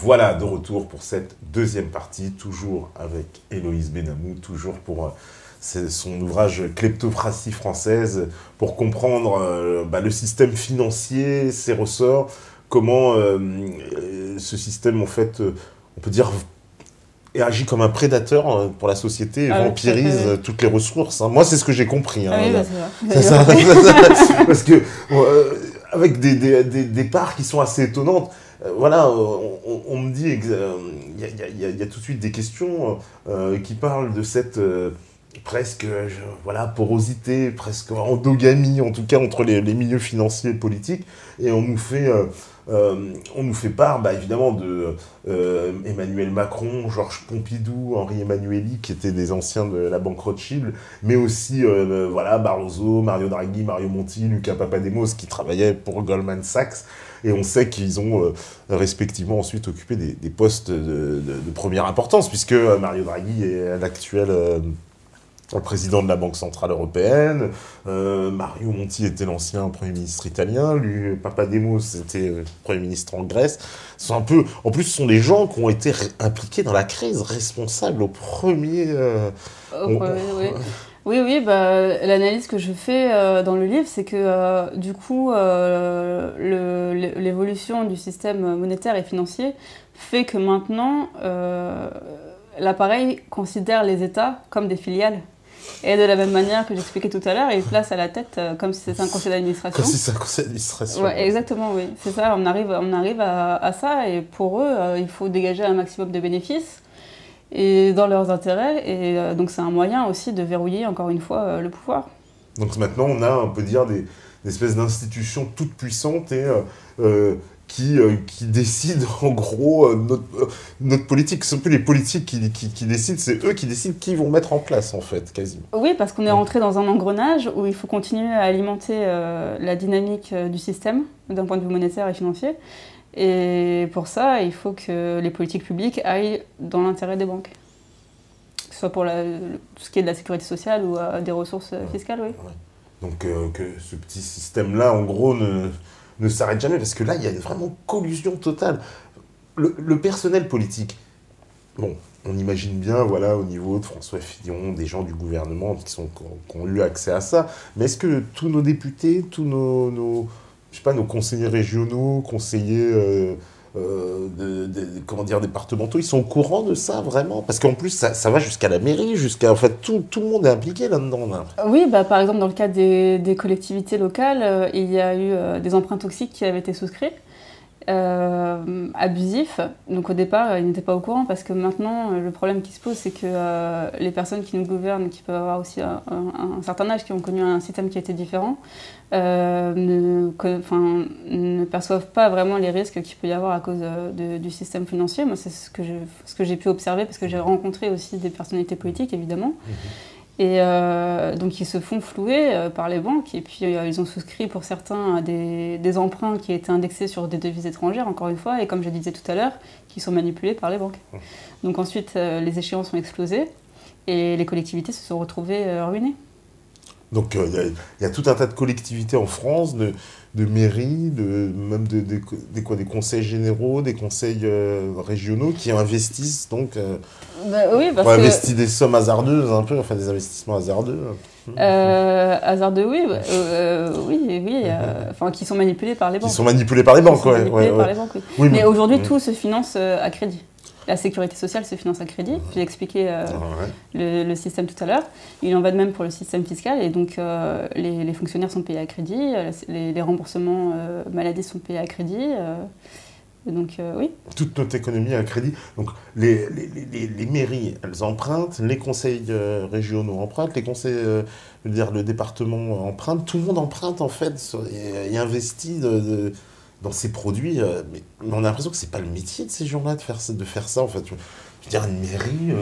Voilà, de retour pour cette deuxième partie, toujours avec Héloïse Benamou, toujours pour son ouvrage Kleptocratie française, pour comprendre le système financier, ses ressorts, comment ce système, en fait, on peut dire, agit comme un prédateur pour la société et vampirise toutes les ressources. Hein. Moi, c'est ce que j'ai compris. Hein, oui, c'est ça. Parce que, avec des parts qui sont assez étonnantes, voilà, on me dit, il y a tout de suite des questions qui parlent de cette presque porosité, presque endogamie, en tout cas entre les milieux financiers et politiques, et on nous fait part, évidemment, de Emmanuel Macron, Georges Pompidou, Henri Emmanuelli, qui étaient des anciens de la banque Rothschild, mais aussi Barroso, Mario Draghi, Mario Monti, Luca Papademos, qui travaillaient pour Goldman Sachs. Et on sait qu'ils ont respectivement ensuite occupé des postes de première importance, puisque Mario Draghi est l'actuel président de la Banque Centrale Européenne, Mario Monti était l'ancien Premier ministre italien, lui, Papademos était Premier ministre en Grèce. En plus, ce sont des gens qui ont été impliqués dans la crise, responsables au premier... Oui, l'analyse que je fais dans le livre, c'est que du coup, l'évolution du système monétaire et financier fait que maintenant, l'appareil considère les États comme des filiales. Et de la même manière que j'expliquais tout à l'heure, il place à la tête comme si c'était un conseil d'administration. Comme si c'était un conseil d'administration. Ouais, exactement, oui. C'est ça, on arrive à ça, et pour eux, il faut dégager un maximum de bénéfices et dans leurs intérêts, et donc c'est un moyen aussi de verrouiller encore une fois le pouvoir. Donc maintenant on a, on peut dire, des espèces d'institutions toutes puissantes et qui décident en gros notre politique. C'est un peu les politiques qui décident, c'est eux qui décident qui vont mettre en place en fait, quasiment. Oui, parce qu'on est rentré dans un engrenage où il faut continuer à alimenter la dynamique du système d'un point de vue monétaire et financier. Et pour ça, il faut que les politiques publiques aillent dans l'intérêt des banques. Que ce soit pour tout ce qui est de la sécurité sociale ou des ressources fiscales, oui. Ouais. Donc que ce petit système-là, en gros, ne s'arrête jamais, parce que là, il y a vraiment collusion totale. Le personnel politique, bon, on imagine bien, voilà, au niveau de François Fillon, des gens du gouvernement qui ont eu accès à ça, mais est-ce que tous nos députés, tous nos conseillers régionaux, conseillers départementaux, ils sont au courant de ça, vraiment? Parce qu'en plus, ça va jusqu'à la mairie, en fait, tout le monde est impliqué là-dedans. Là. Oui, par exemple, dans le cadre des collectivités locales, il y a eu des emprunts toxiques qui avaient été souscrits, abusifs. Donc au départ, ils n'étaient pas au courant, parce que maintenant, le problème qui se pose, c'est que les personnes qui nous gouvernent, qui peuvent avoir aussi un certain âge, qui ont connu un système qui était différent, ne perçoivent pas vraiment les risques qu'il peut y avoir à cause du système financier. Moi, c'est ce que j'ai pu observer, parce que j'ai rencontré aussi des personnalités politiques, évidemment. Et donc ils se font flouer par les banques, et puis ils ont souscrit pour certains à des emprunts qui étaient indexés sur des devises étrangères, encore une fois, et comme je disais tout à l'heure, qui sont manipulés par les banques. Donc ensuite, les échéances ont explosé, et les collectivités se sont retrouvées ruinées. Donc il y a tout un tas de collectivités en France, de mairies, même des conseils généraux, des conseils régionaux qui investissent donc investissent des sommes hasardeuses un peu, enfin des investissements hasardeux. Hasardeux, oui, qui sont manipulés par les banques. Qui sont manipulés par les banques, par les banques, oui. Oui, mais aujourd'hui, tout se finance à crédit. La sécurité sociale se finance à crédit. J'ai expliqué le système tout à l'heure. Il en va de même pour le système fiscal. Et donc, les fonctionnaires sont payés à crédit. Les remboursements maladie sont payés à crédit. Donc, oui. Toute notre économie à crédit. Donc, les mairies, elles empruntent. Les conseils régionaux empruntent. Les conseils, le département emprunte. Tout le monde emprunte, en fait, et investit dans ces produits, mais on a l'impression que c'est pas le métier de ces gens-là de faire ça en fait. Je veux dire, une mairie,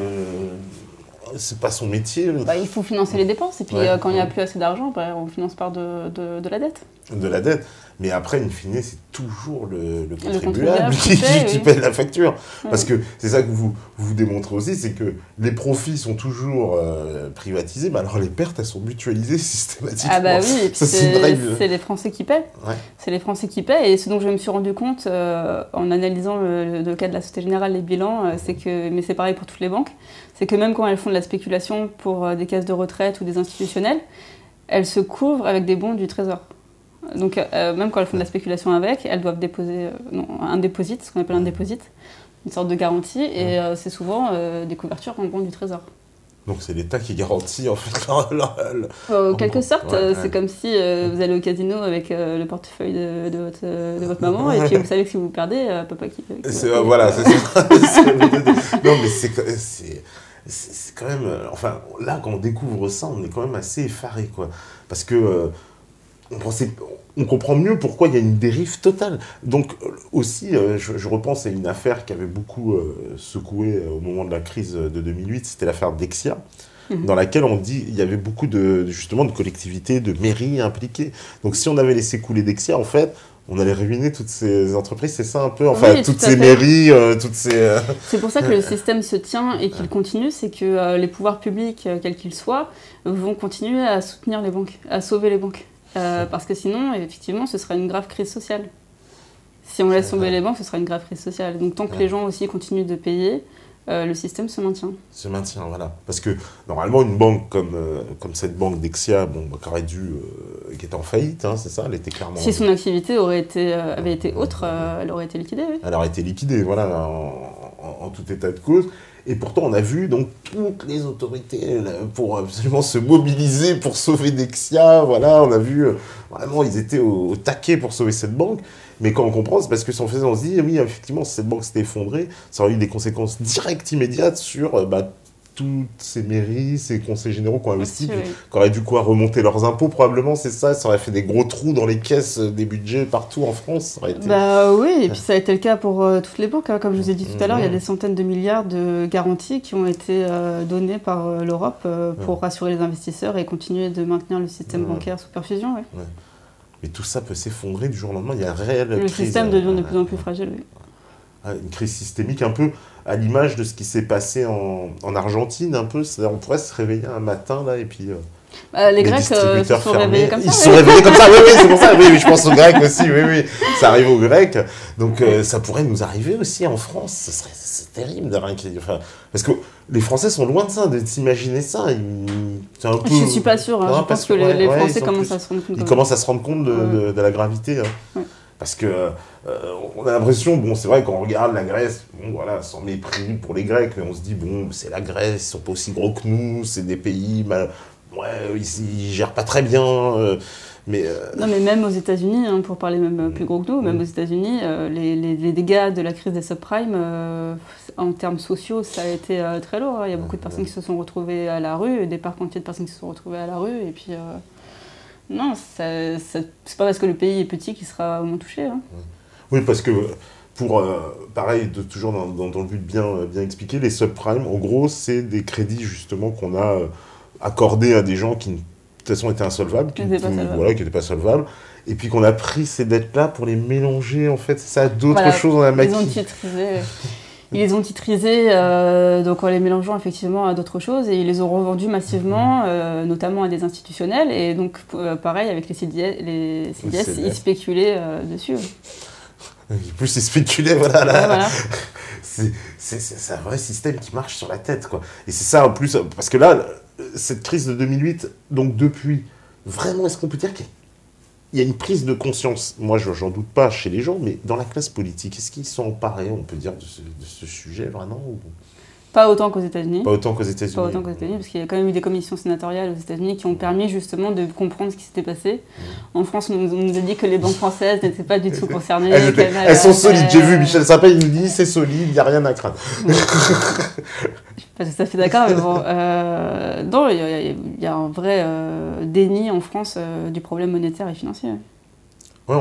c'est pas son métier. Il faut financer les dépenses, et puis quand il n'y a plus assez d'argent, on finance par de la dette. de la dette. Mais après, in fine, c'est toujours le contribuable qui paye la facture. Ouais. Parce que c'est ça que vous démontrez aussi, c'est que les profits sont toujours privatisés, mais alors les pertes, elles sont mutualisées systématiquement. Ah bah oui, et puis c'est une règle. c'est les Français qui paient. Ouais. C'est les Français qui paient. Et ce dont je me suis rendu compte en analysant le cas de la Société Générale, les bilans, c'est que, mais c'est pareil pour toutes les banques, c'est que même quand elles font de la spéculation pour des caisses de retraite ou des institutionnels, elles se couvrent avec des bons du Trésor. Donc même quand elles font de la spéculation avec, elles doivent déposer un déposit, ce qu'on appelle un déposit, une sorte de garantie, et c'est souvent des couvertures en bons du Trésor. Donc c'est l'État qui garantit en fait En quelque sorte, c'est comme si vous allez au casino avec le portefeuille de votre maman, et puis vous savez que si vous perdez, papa qui... Voilà, c'est ça. Non mais c'est quand même... Enfin, là, quand on découvre ça, on est quand même assez effaré, quoi. Parce que... on comprend mieux pourquoi il y a une dérive totale. Donc aussi, je repense à une affaire qui avait beaucoup secoué au moment de la crise de 2008, c'était l'affaire Dexia, dans laquelle on dit il y avait beaucoup justement de collectivités, de mairies impliquées. Donc si on avait laissé couler Dexia, en fait, on allait ruiner toutes ces entreprises, c'est ça un peu, enfin oui, toutes ces mairies, toutes ces... C'est pour ça que le système se tient et qu'il continue, c'est que les pouvoirs publics, quels qu'ils soient, vont continuer à soutenir les banques, à sauver les banques. Parce que sinon, effectivement, ce sera une grave crise sociale. Si on laisse tomber les banques, ce sera une grave crise sociale. Donc tant que les gens aussi continuent de payer, le système se maintient. Se maintient, voilà. Parce que normalement, une banque comme cette banque Dexia, qui était en faillite, hein, c'est ça, elle était clairement... Si son activité avait été autre, elle aurait été liquidée, oui. Elle aurait été liquidée, voilà, en tout état de cause. Et pourtant, on a vu donc toutes les autorités pour absolument se mobiliser pour sauver Dexia. Voilà, on a vu vraiment, ils étaient au taquet pour sauver cette banque. Mais quand on comprend, c'est parce que on se dit, oui, effectivement, si cette banque s'était effondrée, ça aurait eu des conséquences directes, immédiates sur toutes ces mairies, ces conseils généraux qui ont investi, qui auraient dû remonter leurs impôts, probablement, c'est ça. Ça aurait fait des gros trous dans les caisses des budgets partout en France. Ça aurait été... Bah oui, et puis ça a été le cas pour toutes les banques. Hein. Comme je vous ai dit tout à l'heure, il y a des centaines de milliards de garanties qui ont été données par l'Europe pour rassurer les investisseurs et continuer de maintenir le système bancaire sous perfusion. Ouais. Ouais. Mais tout ça peut s'effondrer du jour au lendemain. Il y a un réel le crise. Le système devient de plus en plus fragile, oui. Une crise systémique, un peu à l'image de ce qui s'est passé en Argentine, un peu. C'est-à-dire, on pourrait se réveiller un matin, là, et puis... les Grecs se sont réveillés comme ça. Ils se sont réveillés comme ça, oui, c'est pour ça. Oui, je pense aux Grecs aussi, oui. Ça arrive aux Grecs. Donc, ça pourrait nous arriver aussi en France. C'est terrible d'avoir parce que les Français sont loin de ça, de s'imaginer ça. C'est un peu... Je ne suis pas sûre. Hein. Je pense que les Français commencent à se rendre compte. Ils commencent à se rendre compte de la gravité. Hein. Ouais. Parce que on a l'impression, c'est vrai, quand on regarde la Grèce, voilà, sans mépris pour les Grecs, mais on se dit, c'est la Grèce, ils sont pas aussi gros que nous, c'est des pays, ils gèrent pas très bien. Non, mais même aux États-Unis, hein, pour parler même plus gros que nous, même aux États-Unis, les dégâts de la crise des subprimes, en termes sociaux, ça a été très lourd. Hein. Il y a beaucoup de personnes qui se sont retrouvées à la rue, des parcs entiers de personnes qui se sont retrouvées à la rue, et puis... Non, c'est pas parce que le pays est petit qu'il sera au moins touché. Hein. Oui, parce que pareil, toujours dans le but de bien expliquer, les subprimes, en gros, c'est des crédits justement qu'on a accordés à des gens qui, de toute façon, étaient insolvables, qui n'étaient pas solvables, et puis qu'on a pris ces dettes-là pour les mélanger, en fait, c'est ça, d'autres choses dans la maquille. Ils les ont titrisés donc en les mélangeant effectivement à d'autres choses et ils les ont revendus massivement, notamment à des institutionnels. Et donc, pareil, avec les CDS, ils spéculaient dessus. Plus ils spéculaient, voilà. C'est un vrai système qui marche sur la tête, quoi. Et c'est ça, en plus, parce que là, cette crise de 2008, donc depuis, vraiment, est-ce qu'on peut dire qu'il y a une prise de conscience, moi j'en doute pas chez les gens, mais dans la classe politique, est-ce qu'ils sont emparés, on peut dire, de ce sujet vraiment ou... Pas autant qu'aux États-Unis. Pas autant qu'aux États-Unis. Pas autant qu'aux États-Unis, parce qu'il y a quand même eu des commissions sénatoriales aux États-Unis qui ont permis justement de comprendre ce qui s'était passé. En France, on nous a dit que les banques françaises n'étaient pas du tout concernées. Elles sont solides, j'ai vu Michel Sapin, il nous dit c'est solide, il n'y a rien à craindre. Je suis pas tout à fait d'accord, mais bon. Non, il y a un vrai déni en France du problème monétaire et financier. Ouais,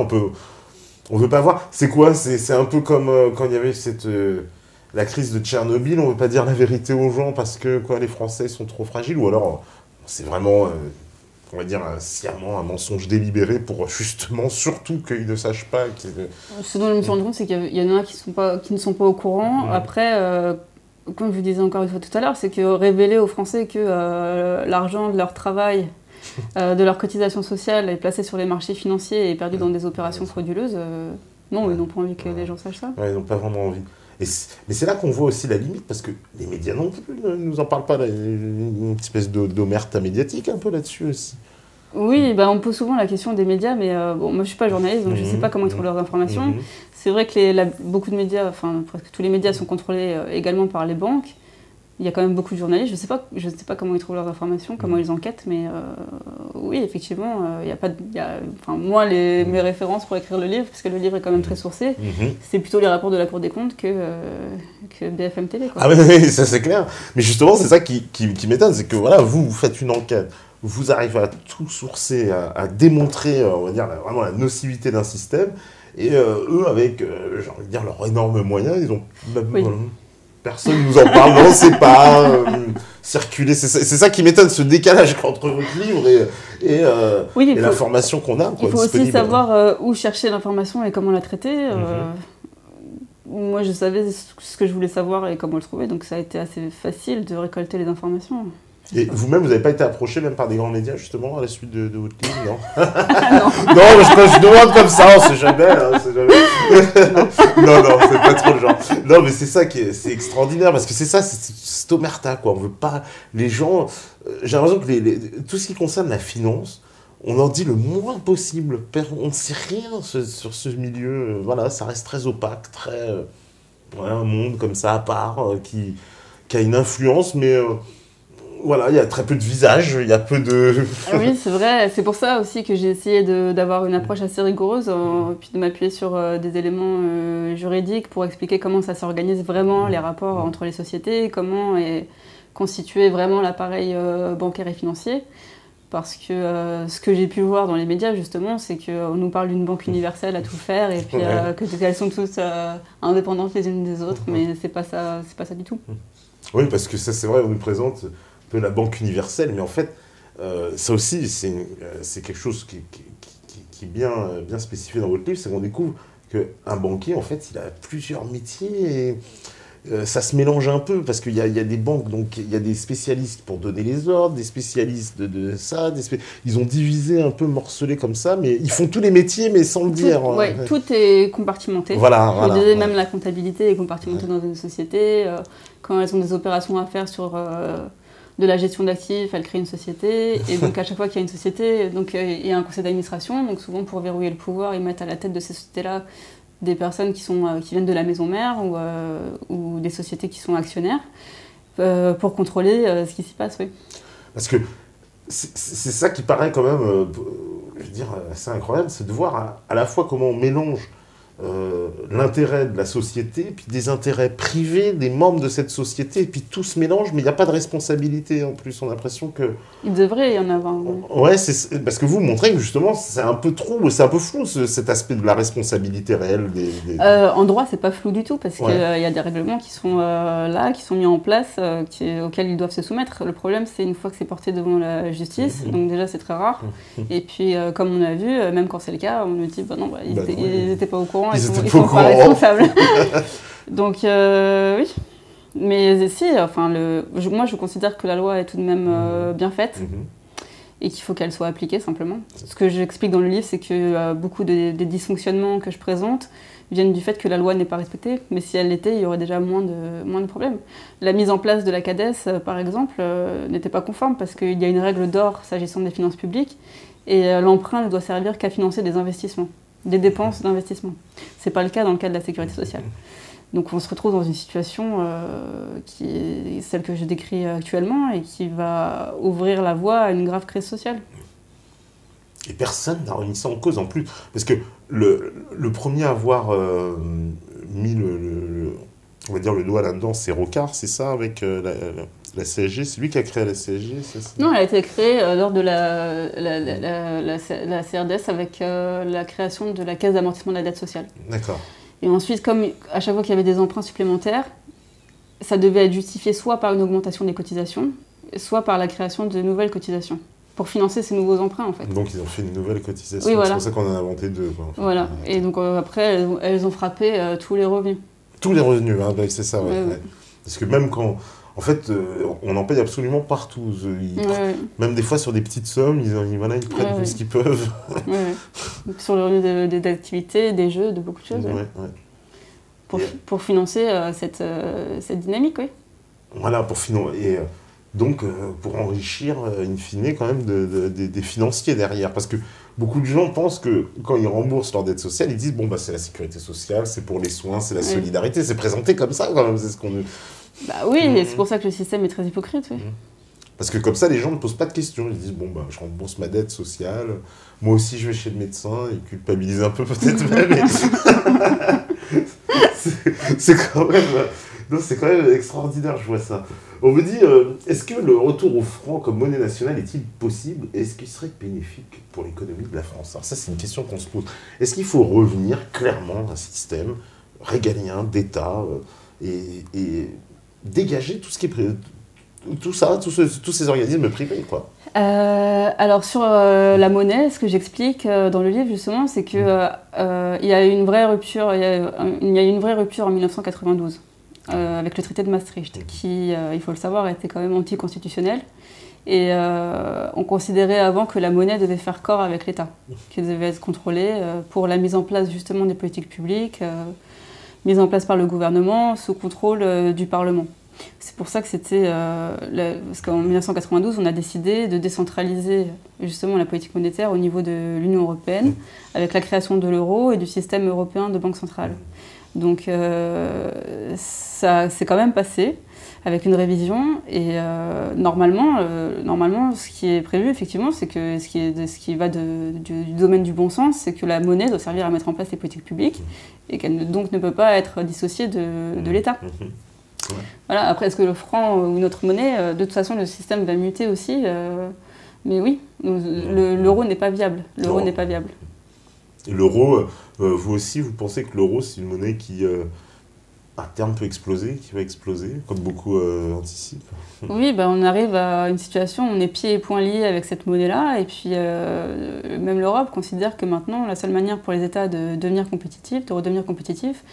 on veut pas voir. C'est quoi? C'est un peu comme quand il y avait la crise de Tchernobyl, on veut pas dire la vérité aux gens parce que les Français sont trop fragiles, ou alors c'est vraiment on va dire, sciemment un mensonge délibéré pour justement, surtout qu'ils ne sachent pas. Ce dont je me suis rendu compte, c'est qu'il y en a qui ne sont pas au courant. Après, comme je vous disais encore une fois tout à l'heure, c'est que révéler aux Français que l'argent de leur travail, de leur cotisation sociale est placé sur les marchés financiers et perdu dans des opérations frauduleuses, non, ils n'ont pas envie que les gens sachent ça. Ouais, ils n'ont pas vraiment envie. Mais c'est là qu'on voit aussi la limite, parce que les médias non plus ne nous en parlent pas. Une espèce d'omerta médiatique un peu là-dessus aussi. Oui, on pose souvent la question des médias, mais moi je ne suis pas journaliste, donc je ne sais pas comment ils trouvent leurs informations. C'est vrai que beaucoup de médias, enfin presque tous les médias sont contrôlés également par les banques. Il y a quand même beaucoup de journalistes, je ne sais pas comment ils trouvent leurs informations, comment ils enquêtent, mais oui, effectivement, moi, mes références pour écrire le livre, parce que le livre est quand même très sourcé, c'est plutôt les rapports de la Cour des comptes que BFM TV, quoi. Ah oui, ça c'est clair. Mais justement, c'est ça qui m'étonne, c'est que voilà, vous faites une enquête, vous arrivez à tout sourcer, à démontrer, on va dire, vraiment la nocivité d'un système, et eux, avec, j'ai envie de dire, leurs énormes moyens, ils ont même... Personne nous en parle, non, c'est pas circuler. C'est ça qui m'étonne, ce décalage entre votre livre et l'information qu'on a. Il faut aussi savoir où chercher l'information et comment la traiter. Moi, je savais ce que je voulais savoir et comment le trouver, donc ça a été assez facile de récolter les informations. Et vous-même, vous n'avez pas été approché même par des grands médias, justement, à la suite de votre livre, non? Non. Non, je demande comme ça, on sait jamais. Non, c'est pas trop le genre. Non, mais c'est ça c'est extraordinaire, parce que c'est ça, c'est omerta, quoi. On veut pas... Les gens... J'ai l'impression que tout ce qui concerne la finance, on en dit le moins possible. On ne sait rien sur ce milieu. Voilà, ça reste très opaque, très... un monde comme ça, à part, qui a une influence, mais... Voilà, il y a très peu de visages, il y a peu de... Oui, c'est vrai. C'est pour ça aussi que j'ai essayé d'avoir une approche assez rigoureuse, puis de m'appuyer sur des éléments juridiques pour expliquer comment ça s'organise vraiment, les rapports entre les sociétés, comment est constitué vraiment l'appareil bancaire et financier. Parce que ce que j'ai pu voir dans les médias, justement, c'est qu'on nous parle d'une banque universelle à tout faire, et puis qu'elles sont toutes indépendantes les unes des autres, mais c'est pas ça du tout. Oui, parce que ça, c'est vrai, on nous présente un peu la banque universelle, mais en fait, ça aussi, c'est quelque chose qui est bien spécifié dans votre livre, c'est qu'on découvre qu'un banquier, en fait, il a plusieurs métiers, et ça se mélange un peu, parce qu'il y a des banques, donc il y a des spécialistes pour donner les ordres, des spécialistes de ça, ils ont divisé un peu, morcelé comme ça, mais ils font tous les métiers, mais sans le dire. Oui, tout est compartimenté. Voilà. Je disais, même la comptabilité est compartimentée dans une société. Quand elles ont des opérations à faire sur de la gestion d'actifs, elles créent une société. Et donc, à chaque fois qu'il y a une société, donc, il y a un conseil d'administration. Donc, souvent, pour verrouiller le pouvoir, ils mettent à la tête de ces sociétés-là des personnes qui viennent de la maison mère ou des sociétés qui sont actionnaires pour contrôler ce qui s'y passe, oui. Parce que c'est ça qui paraît quand même, je veux dire, assez incroyable, c'est de voir à la fois comment on mélange l'intérêt de la société, puis des intérêts privés des membres de cette société, et puis tout se mélange, mais il n'y a pas de responsabilité en plus. On a l'impression que... Il devrait y en avoir. Ouais, parce que vous montrez que justement, c'est un peu trop, c'est un peu flou cet aspect de la responsabilité réelle En droit, c'est pas flou du tout, parce qu'il y a des règlements qui sont là, qui sont mis en place, auxquels ils doivent se soumettre. Le problème, c'est une fois que c'est porté devant la justice, donc déjà c'est très rare. Et puis, comme on a vu, même quand c'est le cas, on nous dit, ils n'étaient pas au courant. Ils sont pas responsables. Donc, oui. Mais si, moi je considère que la loi est tout de même bien faite et qu'il faut qu'elle soit appliquée simplement. Ce que j'explique dans le livre, c'est que beaucoup des dysfonctionnements que je présente viennent du fait que la loi n'est pas respectée. Mais si elle l'était, il y aurait déjà moins de problèmes. La mise en place de la CADES, par exemple, n'était pas conforme parce qu'il y a une règle d'or s'agissant des finances publiques et l'emprunt ne doit servir qu'à financer des investissements. Des dépenses d'investissement. Ce n'est pas le cas dans le cas de la sécurité sociale. Donc on se retrouve dans une situation qui est celle que je décris actuellement et qui va ouvrir la voie à une grave crise sociale. Et personne n'a remis ça en cause en plus. Parce que le premier à avoir mis on va dire le doigt là-dedans, c'est Rocard, c'est ça, avec la CSG, c'est lui qui a créé la CSG, c'est ça? Non, elle a été créée lors de la CRDS avec la création de la Caisse d'amortissement de la dette sociale. D'accord. Et ensuite, comme à chaque fois qu'il y avait des emprunts supplémentaires, ça devait être justifié soit par une augmentation des cotisations, soit par la création de nouvelles cotisations. pour financer ces nouveaux emprunts, en fait. Donc ils ont fait une nouvelle cotisation, oui, voilà. C'est pour ça qu'on en a inventé 2. Quoi, en fait. Voilà, et donc après, elles ont frappé tous les revenus. Tous les revenus, hein, c'est ça, ouais. Ouais. Parce que même quand... En fait, on en paye absolument partout. Même des fois sur des petites sommes, ils prennent tout ce qu'ils peuvent. Sur le revenu des activités, des jeux, de beaucoup de choses. Pour financer cette dynamique, oui. Voilà, pour financer. Et donc, pour enrichir, in fine, quand même, des financiers derrière. Parce que beaucoup de gens pensent que quand ils remboursent leur dette sociale, ils disent, bon, bah, c'est la sécurité sociale, c'est pour les soins, c'est la solidarité. C'est présenté comme ça, quand même, c'est ce qu'on... Bah oui, et c'est pour ça que le système est très hypocrite, oui. Parce que comme ça, les gens ne posent pas de questions. Ils disent, bon, bah, je rembourse ma dette sociale, moi aussi je vais chez le médecin, et culpabilise un peu peut-être même. c'est quand même extraordinaire, je vois ça. On me dit, est-ce que le retour au franc comme monnaie nationale est-il possible? Est-ce qu'il serait bénéfique pour l'économie de la France? Alors ça, c'est une question qu'on se pose. Est-ce qu'il faut revenir clairement à un système régalien d'État et dégager tout ce qui est tous ces organismes privés, quoi. Alors sur la monnaie, ce que j'explique dans le livre justement, c'est que il y a une vraie rupture. Il y a une vraie rupture en 1992 avec le traité de Maastricht, qui, il faut le savoir, était quand même anticonstitutionnel. Et on considérait avant que la monnaie devait faire corps avec l'État, qu'elle devait être contrôlée pour la mise en place justement des politiques publiques, mise en place par le gouvernement sous contrôle du Parlement. C'est pour ça que c'était... parce qu'en 1992, on a décidé de décentraliser justement la politique monétaire au niveau de l'Union européenne, avec la création de l'euro et du système européen de banque centrale. Donc ça s'est quand même passé avec une révision, et normalement, ce qui est prévu, effectivement, c'est que ce qui va du domaine du bon sens, c'est que la monnaie doit servir à mettre en place les politiques publiques, et qu'elle donc ne peut pas être dissociée de l'État. Voilà, après, est-ce que le franc ou une autre monnaie, de toute façon, le système va muter aussi, mais oui, l'euro n'est pas viable. L'euro n'est pas viable. Et l'euro, vous aussi, vous pensez que l'euro, c'est une monnaie qui, à terme, peut exploser, qui va exploser, comme beaucoup anticipent? Oui, on arrive à une situation où on est pieds et poings liés avec cette monnaie-là, et puis même l'Europe considère que maintenant, la seule manière pour les États de devenir compétitifs, de redevenir compétitifs,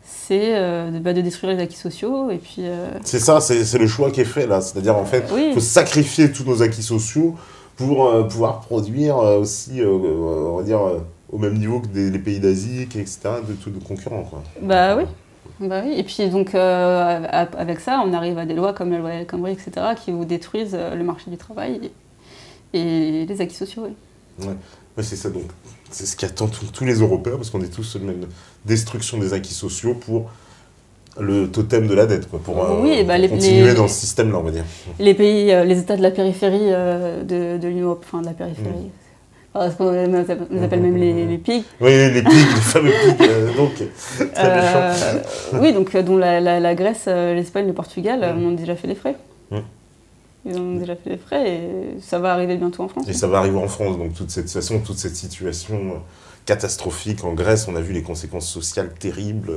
c'est de détruire les acquis sociaux, et puis... C'est ça, c'est le choix qui est fait, là. C'est-à-dire, en fait, il faut sacrifier tous nos acquis sociaux pour pouvoir produire aussi, on va dire, au même niveau que les pays d'Asie, etc., de concurrents, quoi. Bah oui. Et puis donc, avec ça, on arrive à des lois comme la loi El Khomri, etc., qui vous détruisent le marché du travail et les acquis sociaux, oui. Ouais, c'est ça, donc. C'est ce qui attend tous les Européens, parce qu'on est tous sur la même destruction des acquis sociaux pour le totem de la dette, quoi, pour continuer dans ce système-là, on va dire. Les pays, les États de la périphérie de l'Union européenne, enfin de la périphérie, parce qu'on les appelle même les pigs. Oui, les pigs, les fameux pigs, donc très méchants. Oui, donc dont la Grèce, l'Espagne, le Portugal ont déjà fait les frais. Ils ont déjà fait les frais, et ça va arriver bientôt en France. Et ça va arriver en France, donc toute cette situation catastrophique en Grèce, on a vu les conséquences sociales terribles,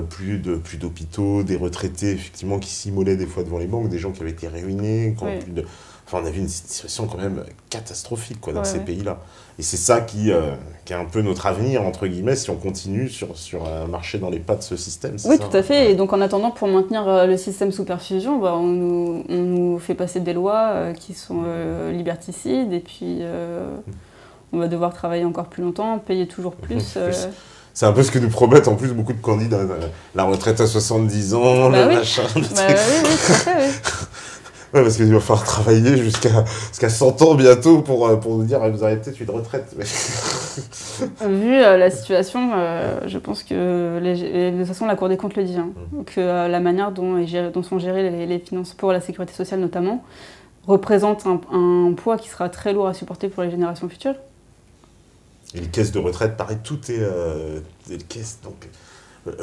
plus d'hôpitaux, des retraités effectivement qui s'immolaient des fois devant les banques, des gens qui avaient été ruinés, Enfin, on a vu une situation quand même catastrophique, quoi, dans ces pays-là. Et c'est ça qui est un peu notre avenir, entre guillemets, si on continue sur marcher dans les pas de ce système. Oui, tout à fait. Et donc, en attendant, pour maintenir le système sous perfusion, on nous fait passer des lois qui sont liberticides, et puis on va devoir travailler encore plus longtemps, payer toujours plus. C'est un peu ce que nous promettent en plus beaucoup de candidats. La retraite à 70 ans, machin. Oui, tout à fait, oui. Ouais, parce qu'il va falloir travailler jusqu'à 100 ans bientôt pour nous dire vous avez peut-être une retraite. Vu la situation, je pense que de toute façon la Cour des comptes le dit, que la manière dont sont gérées les finances pour la sécurité sociale notamment représente un poids qui sera très lourd à supporter pour les générations futures. Et les caisses de retraite, pareil, tout est des caisses, donc...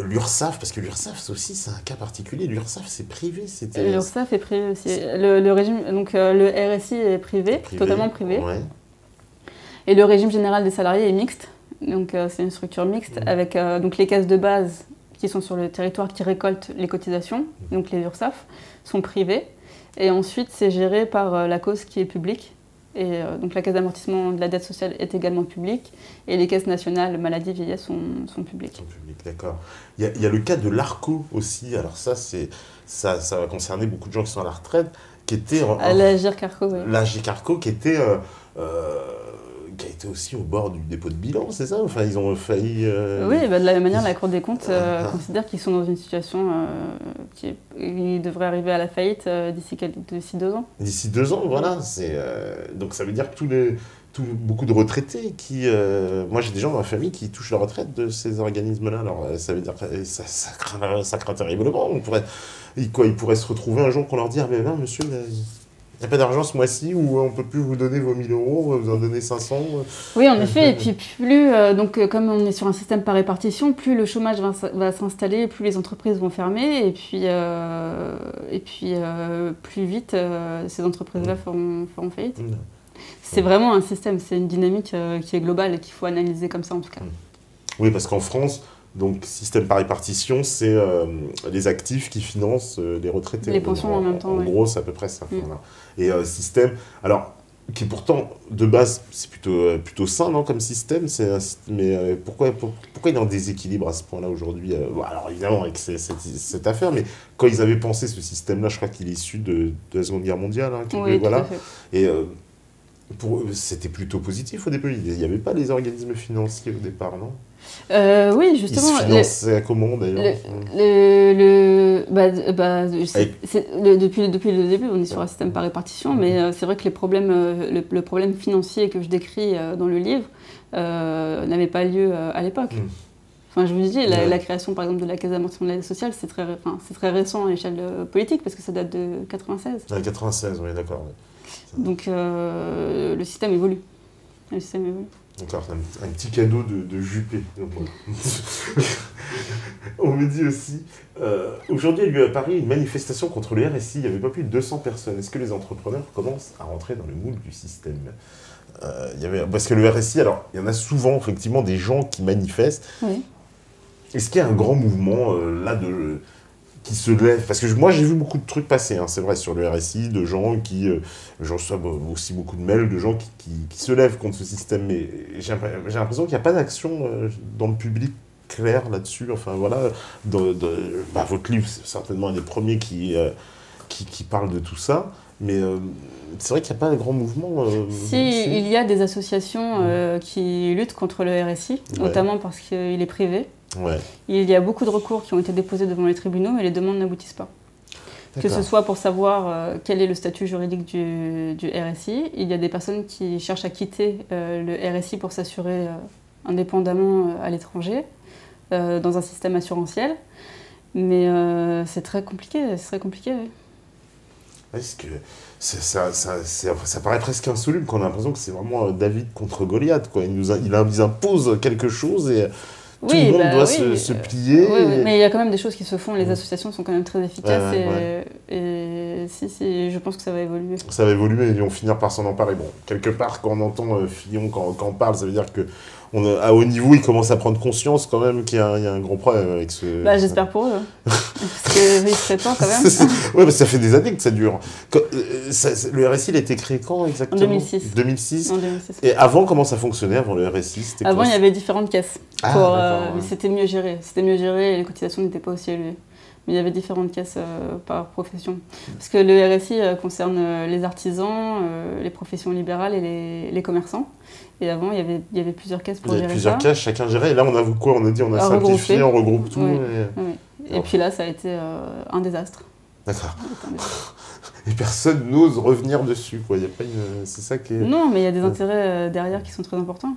L'URSSAF, parce que l'URSSAF aussi c'est un cas particulier, l'URSSAF c'est privé. L'URSSAF est privé aussi. Le régime, donc le RSI est privé, totalement privé. Ouais. Et le régime général des salariés est mixte, donc c'est une structure mixte avec donc les caisses de base qui sont sur le territoire qui récoltent les cotisations, donc les URSSAF, sont privées. Et ensuite c'est géré par la cause qui est publique. Et donc la caisse d'amortissement de la dette sociale est également publique. Et les caisses nationales maladie vieillesse sont publiques. Sont publiques, d'accord. Il y a le cas de l'ARCO aussi. Alors ça va concerner beaucoup de gens qui sont à la retraite, qui était... L'Agirc Arrco, oui. L'Agirc Arrco qui a été aussi au bord du dépôt de bilan, c'est ça? Enfin, ils ont failli... Oui, de la même manière, la Cour des comptes considère qu'ils sont dans une situation ils devraient arriver à la faillite d'ici 2 ans. D'ici 2 ans, voilà. Donc ça veut dire que beaucoup de retraités qui... moi, j'ai des gens dans ma famille qui touchent la retraite de ces organismes-là. Alors, ça veut dire que ça craint terriblement. Ils pourraient se retrouver un jour qu'on leur dit « Ah, mais non, monsieur... Il n'y a pas d'argent ce mois-ci ou on ne peut plus vous donner vos 1 000 euros, on va vous en donner 500. Oui, en effet. Et puis, comme on est sur un système par répartition, plus le chômage va s'installer, plus les entreprises vont fermer. Et puis plus vite, ces entreprises-là feront faillite. C'est vraiment un système, c'est une dynamique qui est globale et qu'il faut analyser comme ça, en tout cas. Oui, parce qu'en France... Donc, système par répartition, c'est les actifs qui financent les retraités. Les pensions en même temps, En gros, c'est à peu près ça. Voilà. Et système, alors, qui pourtant, de base, c'est plutôt sain, non, comme système, mais pourquoi il est en déséquilibre à ce point-là aujourd'hui? Alors, évidemment, avec cette affaire, mais quand ils avaient pensé ce système-là, je crois qu'il est issu de la Seconde Guerre mondiale. Hein, oui, voilà. tout à fait. Et pour eux, c'était plutôt positif au début. Il n'y avait pas les organismes financiers au départ, non? Oui, justement. Ils se finançaient comment d'ailleurs? Depuis le début, on est sur un système par répartition, mais c'est vrai que le problème financier que je décris dans le livre n'avait pas lieu à l'époque. Enfin, je vous dis, la création par exemple de la caisse d'amortissement de l'aide sociale, c'est très récent à l'échelle politique parce que ça date de 96. 96, oui, d'accord. Oui. Donc le système évolue. D'accord, c'est un petit cadeau de Juppé. On me dit aussi, aujourd'hui, il y a eu à Paris une manifestation contre le RSI. Il n'y avait pas plus de 200 personnes. Est-ce que les entrepreneurs commencent à rentrer dans le moule du système? Parce que le RSI, alors, il y en a souvent, effectivement, des gens qui manifestent. Oui. Est-ce qu'il y a un grand mouvement, qui se lève? Parce que moi, j'ai vu beaucoup de trucs passer, hein, c'est vrai, sur le RSI, de gens qui... j'en reçois aussi beaucoup de mails de gens qui se lèvent contre ce système. Mais j'ai l'impression qu'il n'y a pas d'action dans le public clair là-dessus. Enfin, voilà. Votre livre, c'est certainement un des premiers qui parle de tout ça. Mais c'est vrai qu'il n'y a pas de grand mouvement. Il y a des associations qui luttent contre le RSI, notamment parce qu'il est privé. Ouais. Il y a beaucoup de recours qui ont été déposés devant les tribunaux, mais les demandes n'aboutissent pas. Que ce soit pour savoir quel est le statut juridique du RSI, il y a des personnes qui cherchent à quitter le RSI pour s'assurer indépendamment à l'étranger, dans un système assurantiel. Mais c'est très compliqué, oui. Parce que ça paraît presque insoluble, qu'on a l'impression que c'est vraiment David contre Goliath, quoi. Il nous impose quelque chose et... Tout le monde doit se plier. Mais il y a quand même des choses qui se font. Les associations sont quand même très efficaces et je pense que ça va évoluer. Ça va évoluer et ils vont finir par s'en emparer. Bon, quelque part, quand on entend Fillon, quand on parle, ça veut dire que à haut niveau, ils commencent à prendre conscience quand même qu'il y a un grand problème avec ce... J'espère pour eux. Parce qu'ils seraient temps quand même. Oui, ça fait des années que ça dure. Le RSI, il a été créé quand exactement? En 2006. 2006. En 2006. Et avant, comment ça fonctionnait avant le RSI? Avant, il y avait différentes caisses. Mais c'était mieux géré. Et les cotisations n'étaient pas aussi élevées. Mais il y avait différentes caisses par profession. Parce que le RSI concerne les artisans, les professions libérales et les commerçants. Et avant, il y avait plusieurs caisses pour gérer ça. Il y avait plusieurs caisses, chacun gérait. Et là, on a vu quoi? On a dit on a simplifié, on regroupe tout. Et puis là, ça a été un désastre. D'accord. Et personne n'ose revenir dessus, quoi. Il y a pas c'est ça qui est... Non, mais il y a des intérêts derrière qui sont très importants.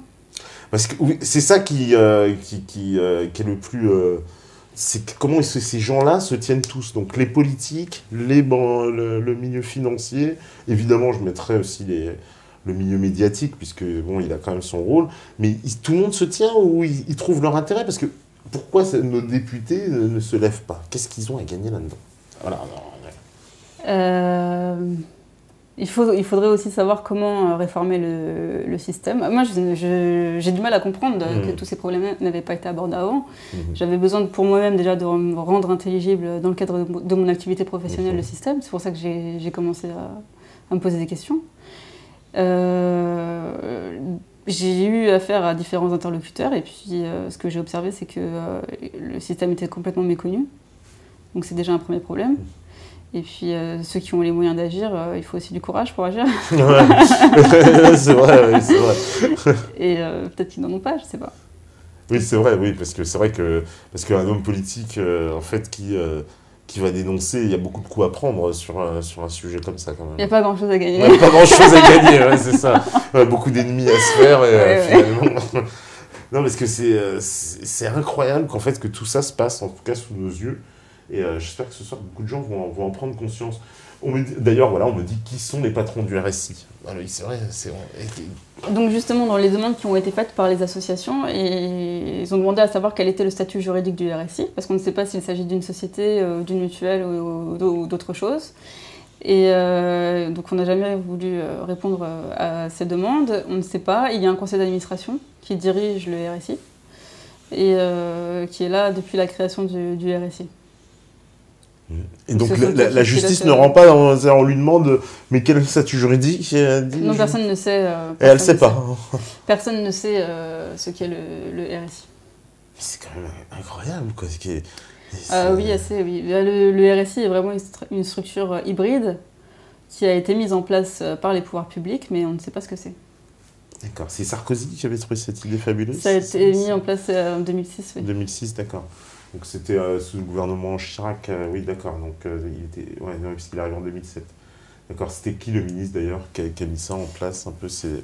Parce que c'est ça qui est le plus... c'est comment ces gens-là se tiennent tous. Donc les politiques, le milieu financier, évidemment je mettrais aussi le milieu médiatique, puisque bon, il a quand même son rôle, mais tout le monde se tient ou ils trouvent leur intérêt, parce que pourquoi nos députés ne se lèvent pas? Qu'est-ce qu'ils ont à gagner là-dedans? Voilà. Il faudrait aussi savoir comment réformer le système. Moi, j'ai du mal à comprendre que tous ces problèmes n'avaient pas été abordés avant. J'avais besoin, pour moi-même, déjà de me rendre intelligible dans le cadre de mon activité professionnelle le système. C'est pour ça que j'ai commencé à me poser des questions. J'ai eu affaire à différents interlocuteurs et puis ce que j'ai observé, c'est que le système était complètement méconnu. Donc c'est déjà un premier problème. Et puis ceux qui ont les moyens d'agir, il faut aussi du courage pour agir. Ouais, c'est vrai, oui, c'est vrai. Et peut-être qu'ils n'en ont pas, je sais pas. Oui, c'est vrai, oui, parce que c'est vrai que parce qu'un homme politique, en fait, qui va dénoncer, il y a beaucoup de coups à prendre sur un sujet comme ça, quand même. Il n'y a pas grand-chose à gagner. Ouais, pas grand-chose à gagner, ouais, c'est ça. Ouais, beaucoup d'ennemis à se faire, et finalement... Non, parce que c'est incroyable qu'en fait, que tout ça se passe, en tout cas, sous nos yeux. Et j'espère que ce soir, beaucoup de gens vont en prendre conscience. D'ailleurs, voilà, on me dit qui sont les patrons du RSI. Alors, oui, c'est vrai, Donc justement, dans les demandes qui ont été faites par les associations, ils ont demandé à savoir quel était le statut juridique du RSI, parce qu'on ne sait pas s'il s'agit d'une société, d'une mutuelle ou d'autre chose. Et donc on n'a jamais voulu répondre à ces demandes, on ne sait pas. Il y a un conseil d'administration qui dirige le RSI et qui est là depuis la création du RSI. Et donc la justice ne rend pas, on lui demande mais quel est le statut juridique Non, personne ne sait. Et elle ne sait pas. Personne ne sait ce qu'est le RSI. C'est quand même incroyable, quoi. Oui, assez, oui. Le RSI est vraiment une structure hybride qui a été mise en place par les pouvoirs publics, mais on ne sait pas ce que c'est. D'accord. C'est Sarkozy qui avait trouvé cette idée fabuleuse. Ça a été mis en place en 2006, oui. 2006, d'accord. Donc c'était sous le gouvernement Chirac, oui, d'accord. Donc il était, ouais, non, puisqu'il est arrivé en 2007. D'accord. C'était qui le ministre d'ailleurs qui a mis ça en place un peu C'était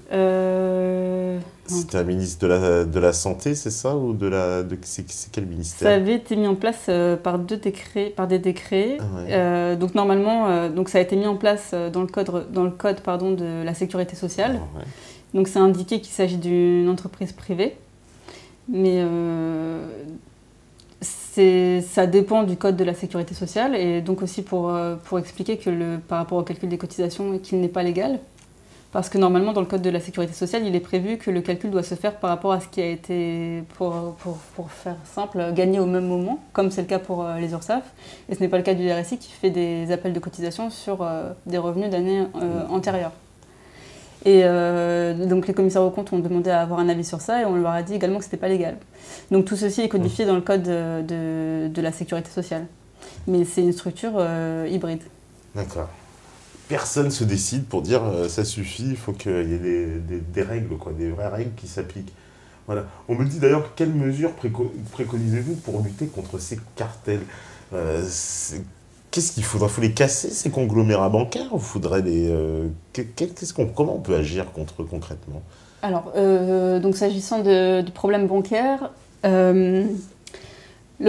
un ministre de la santé, c'est ça, ou c'est quel ministère? Ça avait été mis en place par des décrets. Ah ouais. Donc normalement, donc ça a été mis en place dans le code pardon, de la sécurité sociale. Ah ouais. Donc c'est indiqué qu'il s'agit d'une entreprise privée, mais ça dépend du code de la sécurité sociale et donc aussi pour expliquer que par rapport au calcul des cotisations, qu'il n'est pas légal. Parce que normalement, dans le code de la sécurité sociale, il est prévu que le calcul doit se faire par rapport à ce qui a été, pour faire simple, gagné au même moment, comme c'est le cas pour les URSSAF. Et ce n'est pas le cas du RSI qui fait des appels de cotisation sur des revenus d'années antérieures. Et donc les commissaires aux comptes ont demandé à avoir un avis sur ça et on leur a dit également que ce n'était pas légal. Donc tout ceci est codifié dans le code de la sécurité sociale. Mais c'est une structure hybride. D'accord. Personne ne se décide pour dire ça suffit, il faut qu'il y ait des règles, quoi, des vraies règles qui s'appliquent. Voilà. On me dit d'ailleurs, quelles mesures préconisez-vous pour lutter contre ces cartels? Qu'est-ce qu'il faudrait? Il faut les casser, ces conglomérats bancaires? Il faudrait comment on peut agir contre eux concrètement? Alors, donc s'agissant du problème bancaire, le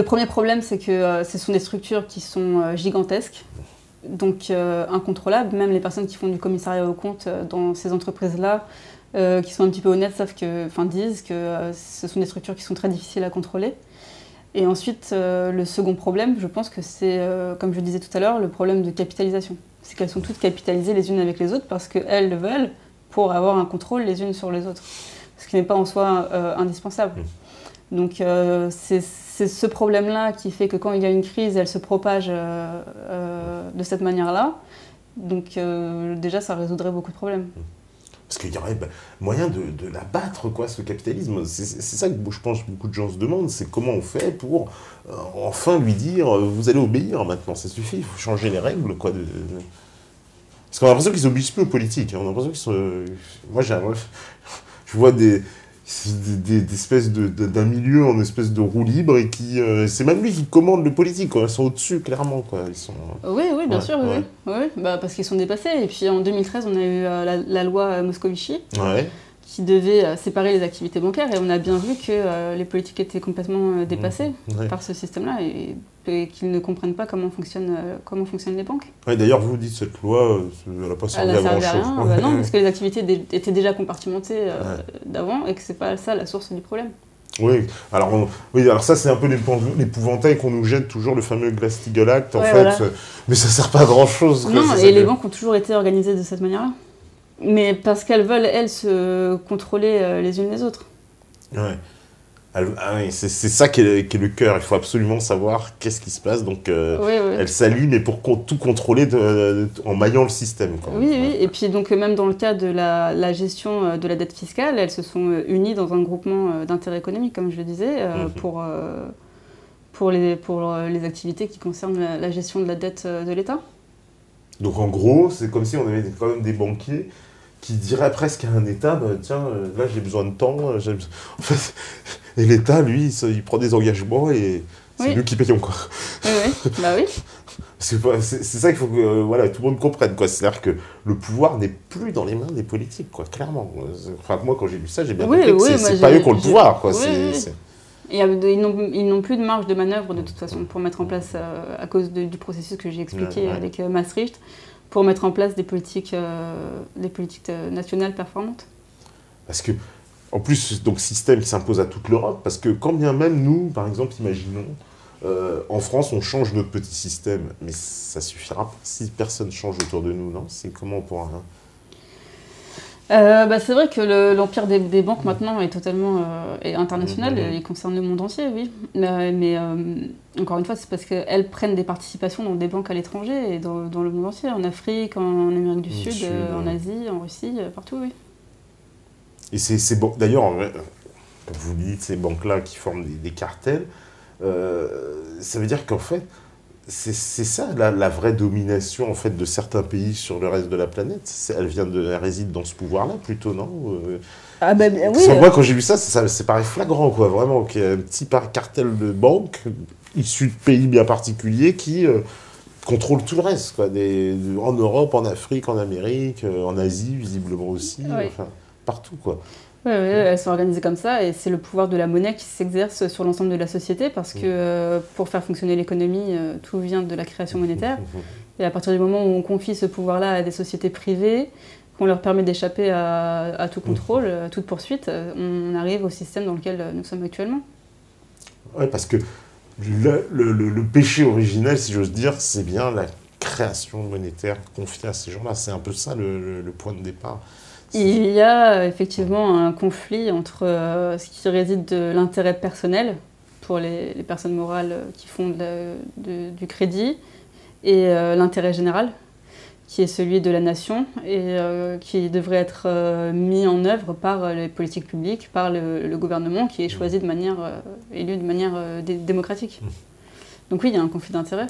premier problème, c'est que ce sont des structures qui sont gigantesques, donc incontrôlables. Même les personnes qui font du commissariat aux comptes dans ces entreprises-là, qui sont un petit peu honnêtes, disent que ce sont des structures qui sont très difficiles à contrôler. Et ensuite, le second problème, je pense que c'est, comme je disais tout à l'heure, le problème de capitalisation. C'est qu'elles sont toutes capitalisées les unes avec les autres parce qu'elles le veulent pour avoir un contrôle les unes sur les autres. Ce qui n'est pas en soi indispensable. Donc c'est ce problème-là qui fait que quand il y a une crise, elle se propage de cette manière-là. Donc déjà, ça résoudrait beaucoup de problèmes. Parce qu'il y aurait moyen de l'abattre, quoi, ce capitalisme. C'est ça que je pense que beaucoup de gens se demandent, c'est comment on fait pour enfin lui dire vous allez obéir maintenant, ça suffit, il faut changer les règles, quoi. Parce qu'on a l'impression qu'ils obligent plus aux politiques. Hein. On a l'impression qu'ils sont. Moi, je vois des espèces d'un milieu en espèce de roue libre et qui c'est même lui qui commande le politique, quoi. Ils sont au-dessus, clairement, quoi. Ils sont, oui, bien sûr, oui. Bah, parce qu'ils sont dépassés. Et puis en 2013, on a eu la loi Moscovici qui devait séparer les activités bancaires et on a bien vu que les politiques étaient complètement dépassés par ce système-là et qu'ils ne comprennent pas comment fonctionnent les banques. Ouais, d'ailleurs, vous dites cette loi, elle n'a pas servi à grand-chose. Bah non, parce que les activités étaient déjà compartimentées d'avant et que c'est pas ça la source du problème. Oui, alors ça c'est un peu l'épouvantail qu'on nous jette toujours, le fameux Glass-Steagall Act, en fait, voilà. Mais ça sert pas à grand-chose. Non, et les banques ont toujours été organisées de cette manière-là. Mais parce qu'elles veulent, elles, se contrôler les unes les autres. Ouais. Ah oui, c'est ça qui est le cœur. Il faut absolument savoir qu'est-ce qui se passe. Donc, elle s'allie, mais pour tout contrôler en maillant le système. Quoi. Oui, oui. Et puis, donc, même dans le cas de la gestion de la dette fiscale, elles se sont unies dans un groupement d'intérêt économique, comme je le disais, pour les activités qui concernent la gestion de la dette de l'État. Donc, en gros, c'est comme si on avait quand même des banquiers qui diraient presque à un État, bah, tiens, là, j'ai besoin de temps. En fait, et l'État, lui, il prend des engagements et c'est nous qui payons, quoi. Oui, bah oui. C'est ça qu'il faut que voilà, tout le monde comprenne, quoi. C'est-à-dire que le pouvoir n'est plus dans les mains des politiques, quoi, clairement. Enfin, moi, quand j'ai lu ça, j'ai bien compris que c'est pas eux qui ont le pouvoir, quoi. Ils n'ont plus de marge de manœuvre, de toute façon, pour mettre en place, à cause du processus que j'ai expliqué avec Maastricht, pour mettre en place des politiques nationales performantes. Parce que, en plus, donc, système qui s'impose à toute l'Europe, parce que quand bien même nous, par exemple, imaginons, en France, on change notre petit système, mais ça suffira pas si personne change autour de nous, non? C'est comment on pourra... c'est vrai que l'empire des banques maintenant est totalement international, il concerne le monde entier, oui. Mais encore une fois, c'est parce qu'elles prennent des participations dans des banques à l'étranger et dans le monde entier, en Afrique, en Amérique du Sud, en Asie, en Russie, partout, oui. Et ces banques, d'ailleurs, comme vous dites, ces banques-là qui forment des cartels, ça veut dire qu'en fait, c'est ça la vraie domination en fait de certains pays sur le reste de la planète. Elle réside dans ce pouvoir-là plutôt, non? Oui. Moi, quand j'ai vu ça, c'est pareil flagrant, quoi, vraiment, qu'il y a un petit cartel de banques issus de pays bien particuliers qui contrôlent tout le reste, quoi, en Europe, en Afrique, en Amérique, en Asie, visiblement aussi, enfin, partout, quoi. Oui, elles sont organisées comme ça et c'est le pouvoir de la monnaie qui s'exerce sur l'ensemble de la société parce que pour faire fonctionner l'économie, tout vient de la création monétaire. Et à partir du moment où on confie ce pouvoir-là à des sociétés privées, qu'on leur permet d'échapper à tout contrôle, à toute poursuite, on arrive au système dans lequel nous sommes actuellement. Oui, parce que le péché originel, si j'ose dire, c'est bien la création monétaire confiée à ces gens-là. C'est un peu ça le point de départ. Il y a effectivement un conflit entre ce qui réside de l'intérêt personnel pour les personnes morales qui font du crédit et l'intérêt général qui est celui de la nation et qui devrait être mis en œuvre par les politiques publiques, par le gouvernement qui est choisi élu de manière démocratique. Donc oui, il y a un conflit d'intérêts.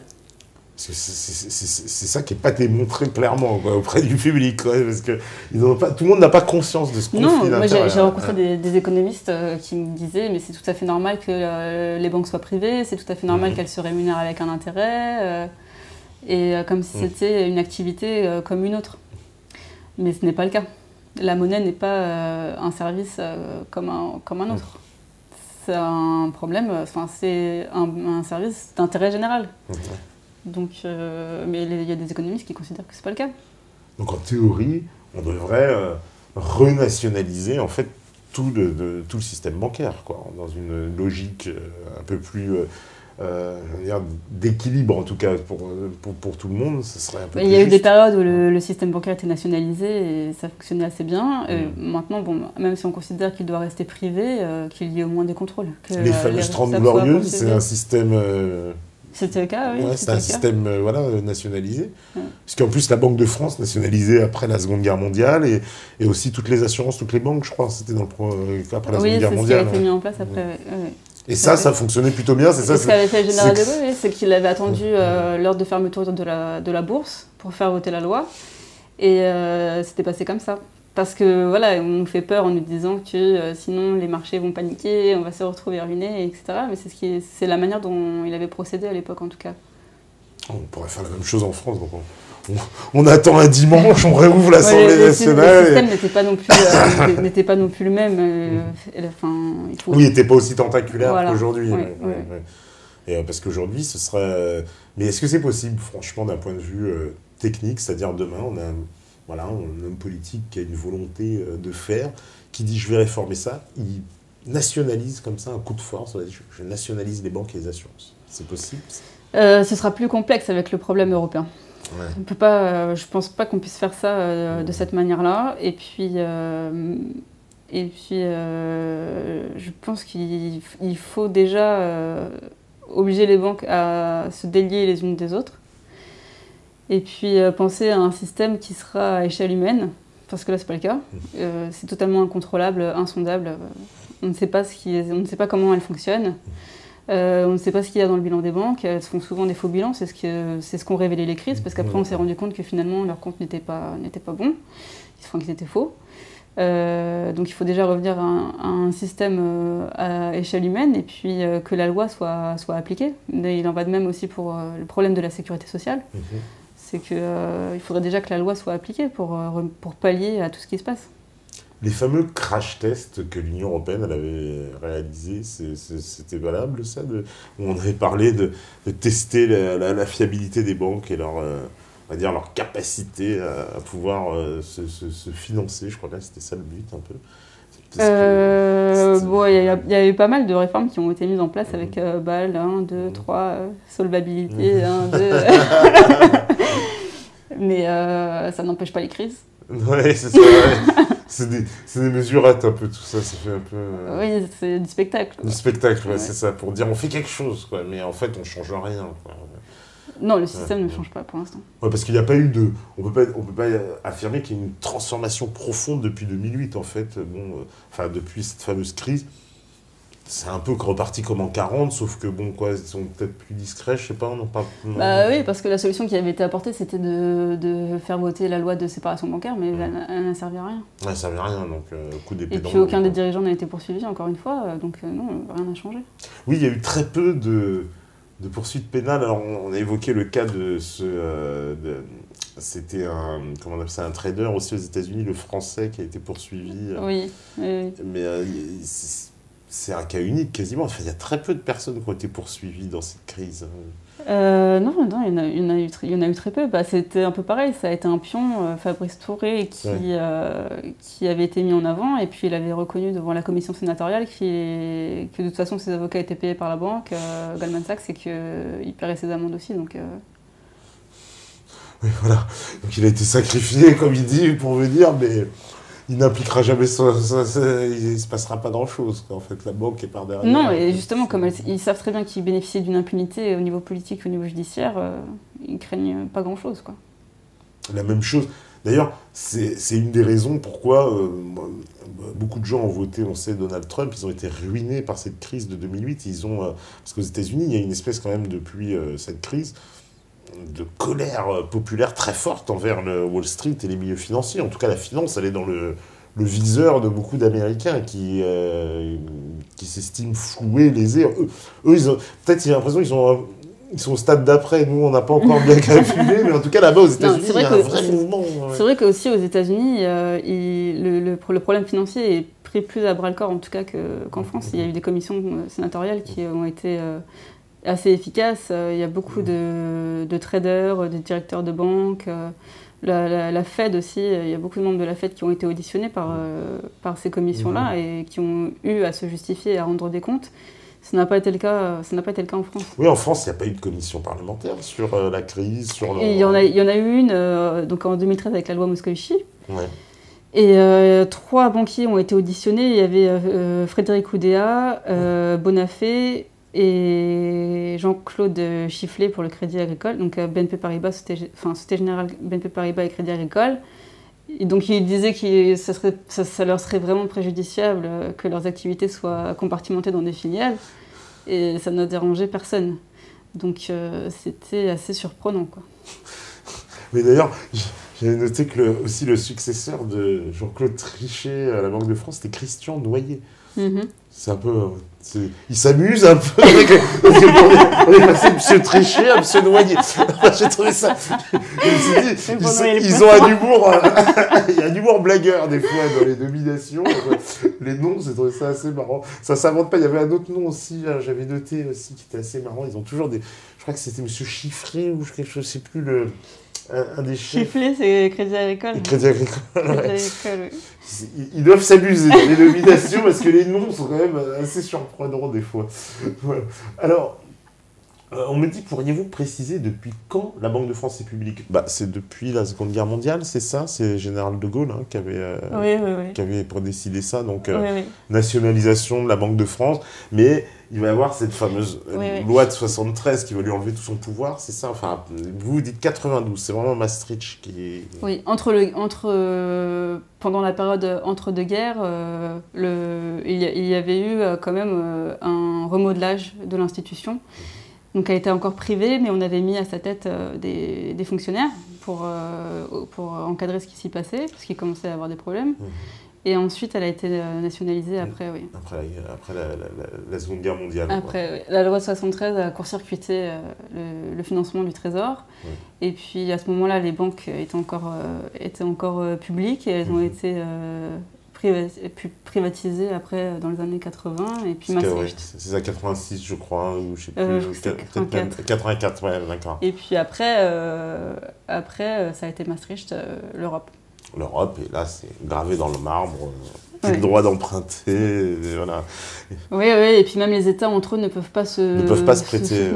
C'est ça qui n'est pas démontré clairement quoi, auprès du public, quoi, parce que tout le monde n'a pas conscience de ce conflit d'intérêts. Non, moi j'ai rencontré des économistes qui me disaient mais c'est tout à fait normal que les banques soient privées, c'est tout à fait normal qu'elles se rémunèrent avec un intérêt, comme si c'était une activité comme une autre. Mais ce n'est pas le cas. La monnaie n'est pas un service comme un autre. C'est un problème, c'est un service d'intérêt général. Donc, mais il y a des économistes qui considèrent que ce n'est pas le cas. Donc en théorie, on devrait renationaliser en fait tout le système bancaire, quoi, dans une logique un peu plus d'équilibre en tout cas pour tout le monde. Ce serait un peu il y a eu des périodes où le système bancaire était nationalisé et ça fonctionnait assez bien. Maintenant, même si on considère qu'il doit rester privé, qu'il y ait au moins des contrôles. Les fameuses 30 glorieuses, c'est un système... C'était le cas, oui. C'est un système nationalisé. Parce qu'en plus, la Banque de France, nationalisée après la Seconde Guerre mondiale, et aussi toutes les assurances, toutes les banques, je crois, c'était après la Seconde Guerre mondiale. Oui, c'est ce qui a été mis en place après. Et ça fonctionnait plutôt bien, c'est ça? Ce qu'avait fait le général de Gaulle, c'est qu'il avait attendu l'heure de fermeture de la bourse pour faire voter la loi. Et c'était passé comme ça. Parce que voilà, on nous fait peur en nous disant que sinon les marchés vont paniquer, on va se retrouver ruinés, etc. Mais c'est la manière dont il avait procédé à l'époque en tout cas. On pourrait faire la même chose en France. Donc on attend un dimanche, on réouvre l'Assemblée nationale. Le système n'était pas non plus le même. Oui, il n'était pas aussi tentaculaire qu'aujourd'hui. Oui. Parce qu'aujourd'hui, ce serait... Mais est-ce que c'est possible, franchement, d'un point de vue technique, c'est-à-dire demain, on a un homme politique qui a une volonté de faire, qui dit je vais réformer ça, il nationalise comme ça un coup de force, je nationalise les banques et les assurances. C'est possible? Ce sera plus complexe avec le problème européen. Ouais. On peut pas, je pense pas qu'on puisse faire ça de cette manière-là. Et puis Et puis, je pense qu'il faut déjà obliger les banques à se délier les unes des autres. Et puis, penser à un système qui sera à échelle humaine, parce que là, c'est pas le cas. C'est totalement incontrôlable, insondable. On ne sait pas on ne sait pas comment elles fonctionnent. On ne sait pas ce qu'il y a dans le bilan des banques. Elles font souvent des faux bilans, c'est ce qu'ont révélé les crises, parce qu'après, on s'est rendu compte que finalement, leurs comptes n'étaient pas bons, qu'ils étaient faux. Donc il faut déjà revenir à un système à échelle humaine et puis que la loi soit appliquée. Il en va de même aussi pour le problème de la sécurité sociale. C'est qu'il faudrait déjà que la loi soit appliquée pour pallier à tout ce qui se passe. Les fameux crash tests que l'Union européenne avait réalisés, c'était valable ça où on avait parlé de tester la fiabilité des banques et leur capacité à pouvoir se financer. Je crois que c'était ça le but un peu. Il y a eu pas mal de réformes qui ont été mises en place avec BAL 1, 2, 3, solvabilité 1, 2. Mais ça n'empêche pas les crises. Oui, c'est ça. Ouais. C'est des mesurettes un peu tout ça. Ça fait un peu. Oui, c'est du spectacle. Du spectacle, ouais, c'est ça. Pour dire on fait quelque chose, quoi. Mais en fait, on change rien, quoi. Non, le système ne change pas pour l'instant. Ouais, parce qu'il n'y a pas eu de... On peut pas affirmer qu'il y a une transformation profonde depuis 2008, en fait. Depuis cette fameuse crise, c'est un peu reparti comme en 40, sauf que, ils sont peut-être plus discrets, je sais pas, non. Oui, parce que la solution qui avait été apportée, c'était de faire voter la loi de séparation bancaire, mais elle n'a servi à rien. Elle n'a servi à rien, donc coup d'épée. Et puis aucun des dirigeants n'a été poursuivi, encore une fois, donc non, rien n'a changé. Oui, il y a eu très peu de poursuites pénales. Alors, on a évoqué le cas de c'était un trader aussi aux États-Unis, le français qui a été poursuivi. Oui. Mais c'est un cas unique quasiment. Enfin, il y a très peu de personnes qui ont été poursuivies dans cette crise. Non, il y en a eu très peu. C'était un peu pareil. Ça a été un pion, Fabrice Touré, qui avait été mis en avant. Et puis, il avait reconnu devant la commission sénatoriale que de toute façon, ses avocats étaient payés par la banque, Goldman Sachs, et qu'il paierait ses amendes aussi. Donc, oui, voilà. Donc, il a été sacrifié, comme il dit, pour venir, mais il n'impliquera jamais ça. Il ne se passera pas grand-chose. En fait, la banque est par derrière. Non, et justement, comme ils savent très bien qu'ils bénéficient d'une impunité au niveau politique, au niveau judiciaire, ils craignent pas grand-chose, quoi. La même chose. D'ailleurs, c'est une des raisons pourquoi beaucoup de gens ont voté, on sait, Donald Trump. Ils ont été ruinés par cette crise de 2008. Parce qu'aux États-Unis, il y a une espèce quand même, depuis cette crise, de colère populaire très forte envers le Wall Street et les milieux financiers. En tout cas, la finance, elle est dans le viseur de beaucoup d'Américains qui s'estiment floués, lésés. Eux peut-être, j'ai l'impression qu'ils sont au stade d'après. Nous, on n'a pas encore bien calculé, mais en tout cas, là-bas, aux États-Unis, il y a un vrai mouvement. C'est vrai qu'aussi, aux États-Unis, le problème financier est pris plus à bras-le-corps, en tout cas, qu'en France. Il y a eu des commissions sénatoriales qui ont été assez efficaces. Il y a beaucoup de traders, de directeurs de banques. La Fed aussi, il y a beaucoup de membres de la Fed qui ont été auditionnés par ces commissions-là et qui ont eu à se justifier et à rendre des comptes. Ça n'a pas été le cas en France. Oui, en France, il n'y a pas eu de commission parlementaire sur la crise, sur Il y en a eu une donc en 2013 avec la loi Moscovici. Ouais. Et 3 banquiers ont été auditionnés. Il y avait Frédéric Oudéa, Bonafé et Jean-Claude Chifflet pour le Crédit Agricole. Donc BNP Paribas, Société Générale, BNP Paribas et Crédit Agricole. Et donc ils disaient que ça leur serait vraiment préjudiciable que leurs activités soient compartimentées dans des filiales. Et ça n'a dérangé personne. Donc c'était assez surprenant, quoi. Mais d'ailleurs, j'avais noté que aussi le successeur de Jean-Claude Trichet à la Banque de France, c'était Christian Noyer. C'est un peu... il s'amuse un peu. On est passé de M. Trichet à M. Noyer. J'ai trouvé ça... Ils ont un humour... Il y a un humour blagueur, des fois, dans les nominations. Les noms, j'ai trouvé ça assez marrant. Ça ne s'invente pas. Il y avait un autre nom aussi, j'avais noté aussi, qui était assez marrant. Ils ont toujours des... Je crois que c'était M. Chiffré ou quelque chose, je ne sais plus un des chefs. Chifflé, c'est Crédit Agricole. Crédit Agricole, ouais. Crédit Agricole, oui. Ils doivent s'amuser dans les nominations parce que les noms sont quand même assez surprenants des fois. Voilà. Alors, On me dit, pourriez-vous préciser depuis quand la Banque de France est publique? C'est depuis la Seconde Guerre mondiale, c'est ça? C'est le général de Gaulle hein, qui avait décidé ça, donc nationalisation de la Banque de France. Mais il va y avoir cette fameuse loi de 73 qui va lui enlever tout son pouvoir, c'est ça? Enfin, vous dites 92, c'est vraiment Maastricht qui... Oui, pendant la période entre deux guerres, il y avait eu quand même un remodelage de l'institution. Donc elle était encore privée, mais on avait mis à sa tête des fonctionnaires pour encadrer ce qui s'y passait, parce qu'il commençait à avoir des problèmes. Et ensuite, elle a été nationalisée après, oui. Après la Seconde Guerre mondiale. Après, la loi de 73 a court-circuité le financement du Trésor. Et puis, à ce moment-là, les banques étaient encore publiques et elles ont été privatisées après, dans les années 80. Et puis Maastricht. C'est ça, 86, je crois, ou je sais plus. 84. 84, ouais, d'accord. Et puis après, ça a été Maastricht, l'Europe. L'Europe, et là, c'est gravé dans le marbre, plus le droit d'emprunter, voilà. Oui, et puis même les États entre eux ne peuvent pas se prêter.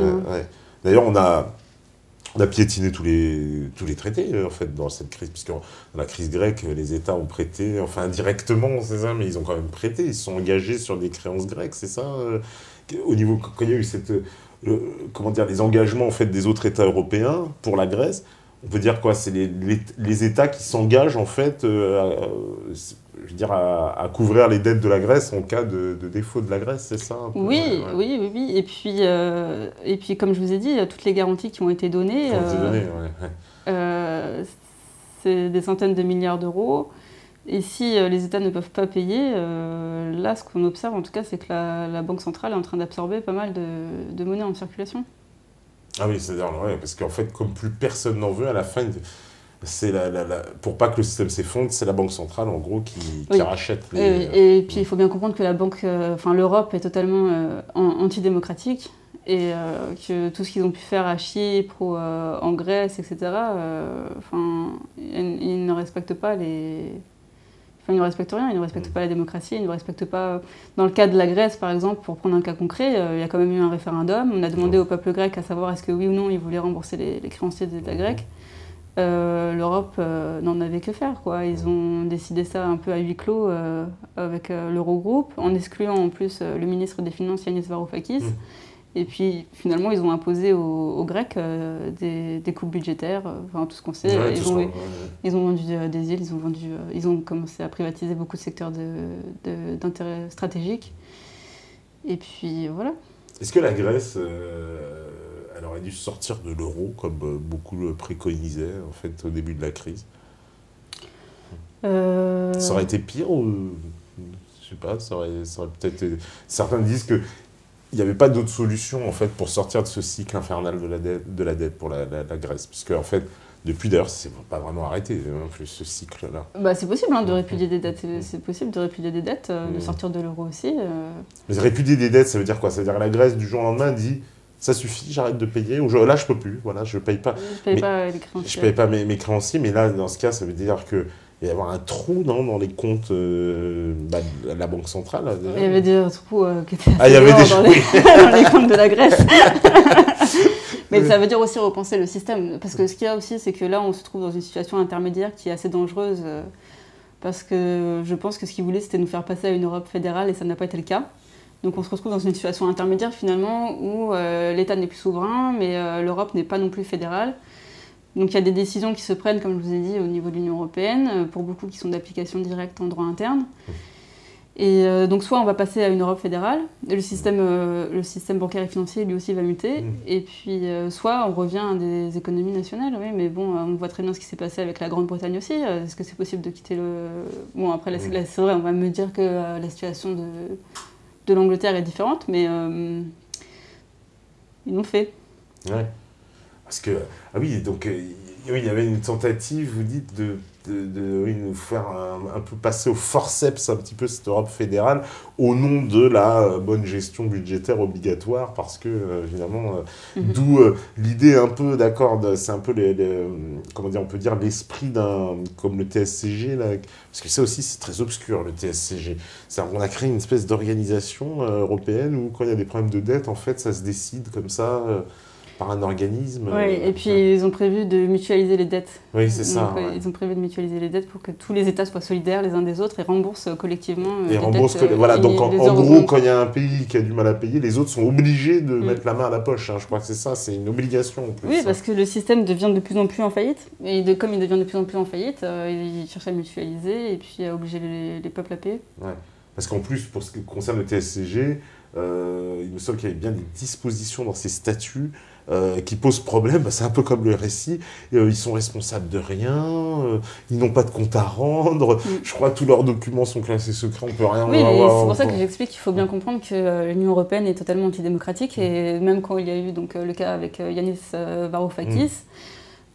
D'ailleurs, on a piétiné tous les traités, en fait, dans cette crise, puisque dans la crise grecque, les États ont prêté, enfin, indirectement, c'est ça, mais ils ont quand même prêté, ils se sont engagés sur des créances grecques, c'est ça, au niveau, quand il y a eu les engagements, en fait, des autres États européens pour la Grèce. On peut dire quoi? C'est les États qui s'engagent en fait, à couvrir les dettes de la Grèce en cas de défaut de la Grèce, c'est ça un peu? Oui. Et puis, comme je vous ai dit, toutes les garanties qui ont été données, c'est des centaines de milliards d'euros. Et si les États ne peuvent pas payer, là, ce qu'on observe en tout cas, c'est que la Banque centrale est en train d'absorber pas mal de monnaie en circulation. Ah oui, c'est-à-dire, parce qu'en fait, comme plus personne n'en veut, à la fin, c'est pour pas que le système s'effondre, c'est la Banque centrale, en gros, qui rachète les... Et puis, il faut bien comprendre que l'Europe est totalement antidémocratique, et que tout ce qu'ils ont pu faire à Chypre ou en Grèce, etc., ils ne respectent pas ils ne respectent rien, ils ne respectent pas la démocratie, ils ne respectent pas... Dans le cas de la Grèce, par exemple, pour prendre un cas concret, il y a quand même eu un référendum. On a demandé au peuple grec à savoir est-ce que oui ou non ils voulaient rembourser les créanciers des États grecs. L'Europe n'en avait que faire, quoi. Ils ont décidé ça un peu à huis clos avec l'Eurogroupe, en excluant en plus le ministre des Finances Yanis Varoufakis. Et puis finalement, ils ont imposé aux Grecs des coupes budgétaires, tout ce qu'on sait. Ils ont vendu des îles, ils ont commencé à privatiser beaucoup de secteurs d'intérêt stratégique. Et puis voilà. Est-ce que la Grèce, elle aurait dû sortir de l'euro, comme beaucoup le préconisaient en fait, au début de la crise? Ça aurait été pire ou... Je sais pas, ça aurait peut-être... Certains disent que il n'y avait pas d'autre solution en fait, pour sortir de ce cycle infernal de la dette pour la Grèce. Puisque, en fait, depuis d'ailleurs, c'est pas vraiment arrêté non plus, ce cycle-là. C'est possible de répudier des dettes. C'est possible de répudier des dettes, de sortir de l'euro aussi. Mais répudier des dettes, ça veut dire quoi? Ça veut dire que la Grèce, du jour au lendemain, dit ça suffit, j'arrête de payer. Ou là, je peux plus. Voilà, je paye pas. Je paye pas les créanciers. Je paye pas mes créanciers. Mais là, dans ce cas, ça veut dire que il va y avoir un trou dans les comptes de la Banque centrale. Déjà. Il y avait des trous qui étaient il y avait dans les comptes de la Grèce. Mais ça veut dire aussi repenser le système. Parce que ce qu'il y a aussi, c'est que là, on se trouve dans une situation intermédiaire qui est assez dangereuse. Parce que je pense que ce qu'ils voulaient, c'était nous faire passer à une Europe fédérale et ça n'a pas été le cas. Donc on se retrouve dans une situation intermédiaire finalement où l'État n'est plus souverain, mais l'Europe n'est pas non plus fédérale. Donc il y a des décisions qui se prennent, comme je vous ai dit, au niveau de l'Union européenne, pour beaucoup qui sont d'application directe en droit interne. Et donc soit on va passer à une Europe fédérale, et le système bancaire et financier lui aussi va muter, et puis soit on revient à des économies nationales, oui, mais bon, on voit très bien ce qui s'est passé avec la Grande-Bretagne aussi. Est-ce que c'est possible de quitter le... Bon, après, là, c'est vrai, on va me dire que la situation de l'Angleterre est différente, mais ils l'ont fait. Ouais. Parce que, ah oui, donc il y avait une tentative, vous dites, de nous faire un peu passer au forceps un petit peu cette Europe fédérale au nom de la bonne gestion budgétaire obligatoire, parce que, évidemment, d'où l'idée un peu, d'accord, c'est un peu, comment dire, on peut dire l'esprit comme le TSCG, là, parce que ça aussi, c'est très obscur, le TSCG. On a créé une espèce d'organisation européenne où, quand il y a des problèmes de dette, en fait, ça se décide comme ça... par un organisme. Oui, et puis ils ont prévu de mutualiser les dettes. Oui, c'est ça. Donc, ils ont prévu de mutualiser les dettes pour que tous les États soient solidaires les uns des autres et remboursent collectivement Et les remboursent dettes. voilà, donc en gros, quand il y a un pays qui a du mal à payer, les autres sont obligés de mettre la main à la poche. Hein. Je crois que c'est ça, c'est une obligation en plus. Oui, parce que le système devient de plus en plus en faillite. Et comme il devient de plus en plus en faillite, ils cherchent à mutualiser et puis à obliger les peuples à payer. Ouais. Parce qu'en plus, pour ce qui concerne le TSCG, il me semble qu'il y avait bien des dispositions dans ces statuts qui posent problème. Bah, c'est un peu comme le RSI. Ils sont responsables de rien. Ils n'ont pas de compte à rendre. Je crois que tous leurs documents sont classés secrets. On peut rien Oui, avoir. c'est pour ça que j'explique qu'il faut bien comprendre que l'Union européenne est totalement antidémocratique. Et même quand il y a eu donc, le cas avec Yanis Varoufakis,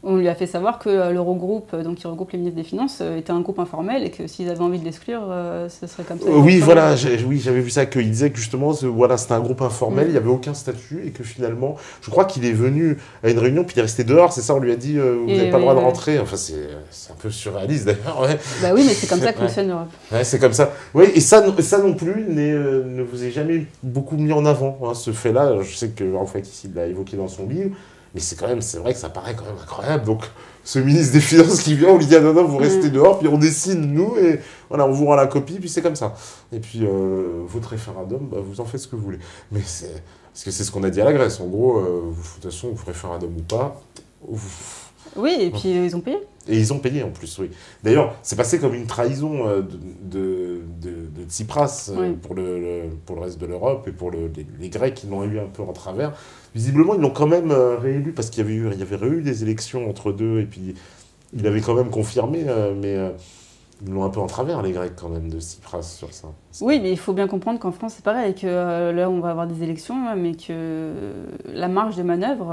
on lui a fait savoir que l'Eurogroupe, donc qui regroupe les ministres des Finances, était un groupe informel et que s'ils avaient envie de l'exclure, ce serait comme ça. Oui, voilà, j'avais vu ça, qu'il disait que justement, voilà, c'était un groupe informel, il n'y avait aucun statut et que finalement, je crois qu'il est venu à une réunion puis il est resté dehors, c'est ça, on lui a dit, vous n'avez pas le droit de rentrer. Enfin, c'est un peu surréaliste d'ailleurs. Ouais. Bah oui, mais c'est comme ça que fonctionne l'Europe. Ouais, c'est comme ça. Oui, et ça non plus ne vous est jamais beaucoup mis en avant, hein, ce fait-là. Je sais que Varoufakis, il l'a évoqué dans son livre. Mais c'est vrai que ça paraît quand même incroyable. Donc, ce ministre des Finances qui vient, on lui dit, ah non, vous restez dehors, puis on décide, nous, et voilà, on vous rend la copie, puis c'est comme ça. Et puis, votre référendum, bah, vous en faites ce que vous voulez. Mais parce que c'est ce qu'on a dit à la Grèce. En gros, de toute façon, vous référendum ou pas. Oui, et puis ils ont payé. Et ils ont payé en plus, oui. D'ailleurs, c'est passé comme une trahison de Tsipras pour le reste de l'Europe et pour les Grecs qui l'ont élu un peu en travers. Visiblement, ils l'ont quand même réélu parce qu'il y avait eu des élections entre deux et puis il avait quand même confirmé, mais ils l'ont un peu en travers, les Grecs, quand même, de Tsipras sur ça. Oui, mais il faut bien comprendre qu'en France, c'est pareil, que là, on va avoir des élections, mais que la marge de manœuvre,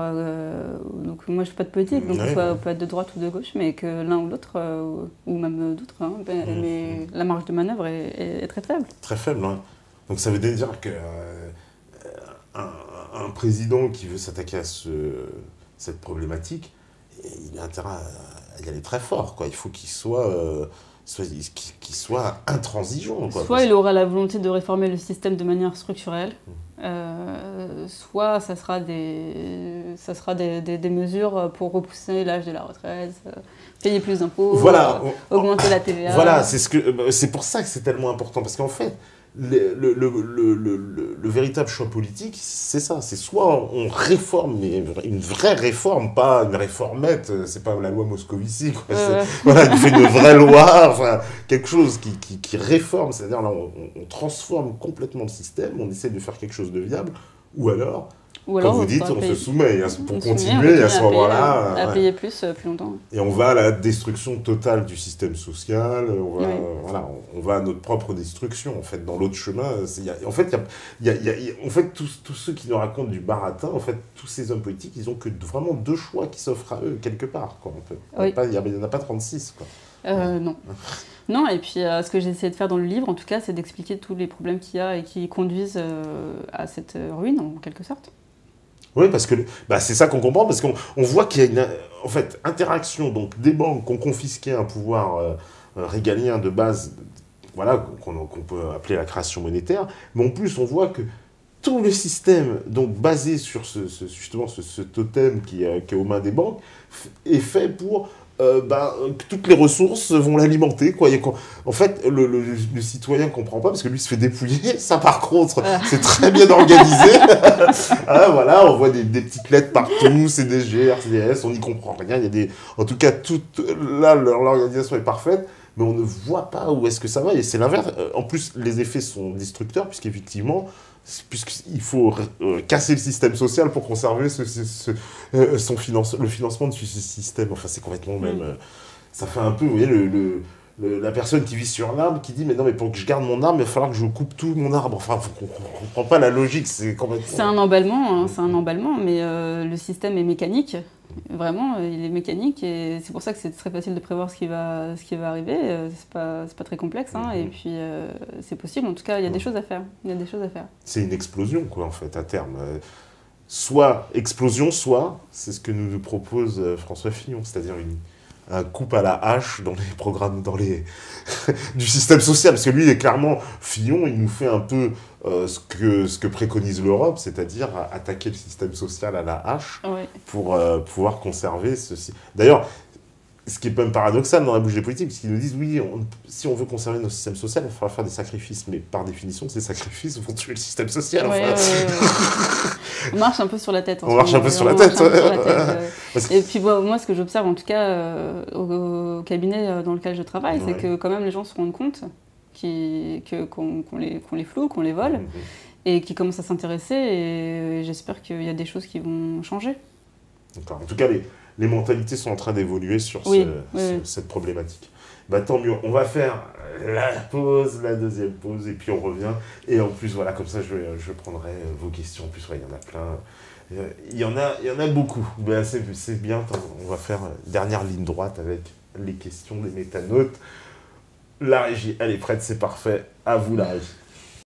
donc moi, je ne fais pas de politique, donc on peut être de droite ou de gauche, mais que l'un ou l'autre, ou même d'autres, hein, mais la marge de manœuvre est très faible. Très faible, hein. Donc ça veut dire que un président qui veut s'attaquer à cette problématique, il a intérêt à y aller très fort, quoi. Il faut qu'il soit intransigeant. Quoi, soit il aura la volonté de réformer le système de manière structurelle, soit ça sera des mesures pour repousser l'âge de la retraite, payer plus d'impôts, augmenter la TVA. Voilà, c'est pour ça que c'est tellement important, parce qu'en fait, le véritable choix politique, c'est ça. C'est soit on réforme, mais une vraie réforme, pas une réformette, c'est pas la loi Moscovici, quoi. Voilà, il fait une vraie loi, enfin, quelque chose qui réforme, c'est-à-dire là, on transforme complètement le système, on essaie de faire quelque chose de viable, ou alors comme vous dites, on se soumet pour continuer à ce moment-là. À payer plus longtemps. Et on va à la destruction totale du système social, on va à notre propre destruction. En fait, dans l'autre chemin, en fait, tous ceux qui nous racontent du baratin, en fait, tous ces hommes politiques, ils ont que vraiment deux choix qui s'offrent à eux, quelque part. Quoi, il n'y en a pas 36. Quoi. Non. Non, et puis ce que j'ai essayé de faire dans le livre, en tout cas, c'est d'expliquer tous les problèmes qu'il y a et qui conduisent à cette ruine, en quelque sorte. Oui, parce que c'est ça qu'on comprend, parce qu'on voit qu'il y a une interaction donc, des banques qui ont confisqué un pouvoir régalien de base, voilà, qu'on peut appeler la création monétaire, mais en plus on voit que tout le système donc, basé sur ce totem qui est aux mains des banques est fait pour que toutes les ressources vont l'alimenter. En fait, le citoyen ne comprend pas parce que lui se fait dépouiller. Ça, par contre, c'est très bien organisé. Voilà, on voit des petites lettres partout, CDG, RCDS, on n'y comprend rien. En tout cas, là, l'organisation est parfaite, mais on ne voit pas où est-ce que ça va. Et c'est l'inverse. En plus, les effets sont destructeurs puisqu'effectivement, puisqu'il faut casser le système social pour conserver le financement de ce système. Enfin, c'est complètement même... ça fait un peu, vous voyez, la personne qui vit sur l'arbre qui dit « Mais non, mais pour que je garde mon arbre, il va falloir que je coupe tout mon arbre. » Enfin, on ne comprend pas la logique, c'est complètement... C'est un emballement, mais le système est mécanique. Vraiment, il est mécanique et c'est pour ça que c'est très facile de prévoir ce qui va arriver. C'est pas très complexe, hein, et puis c'est possible. En tout cas, il y a des choses à faire. C'est une explosion, quoi, en fait, à terme. Soit explosion, soit c'est ce que nous propose François Fillon, c'est-à-dire coupe à la hache dans les programmes, du système social. Parce que lui, clairement, Fillon, il nous fait un peu ce que préconise l'Europe, c'est-à-dire attaquer le système social à la hache pour pouvoir conserver ceci. D'ailleurs, ce qui est même paradoxal dans la bouche des politiques, parce qu'ils nous disent, oui, si on veut conserver nos systèmes sociaux, il faudra faire des sacrifices. Mais par définition, ces sacrifices vont tuer le système social. On marche un peu sur la tête. On marche un peu sur la tête. Et puis moi, ce que j'observe, en tout cas, au cabinet dans lequel je travaille, c'est que quand même les gens se rendent compte qu'on les floue, qu'on les vole, et qu'ils commencent à s'intéresser. Et j'espère qu'il y a des choses qui vont changer. D'accord. En tout cas, les mentalités sont en train d'évoluer sur cette problématique. Bah, tant mieux. On va faire la deuxième pause, et puis on revient. Et en plus, voilà, comme ça, je prendrai vos questions. En plus, il y en a plein. Il y en a beaucoup. Ben, c'est bien. On va faire dernière ligne droite avec les questions des métanautes. La régie, elle est prête, c'est parfait. À vous, la régie.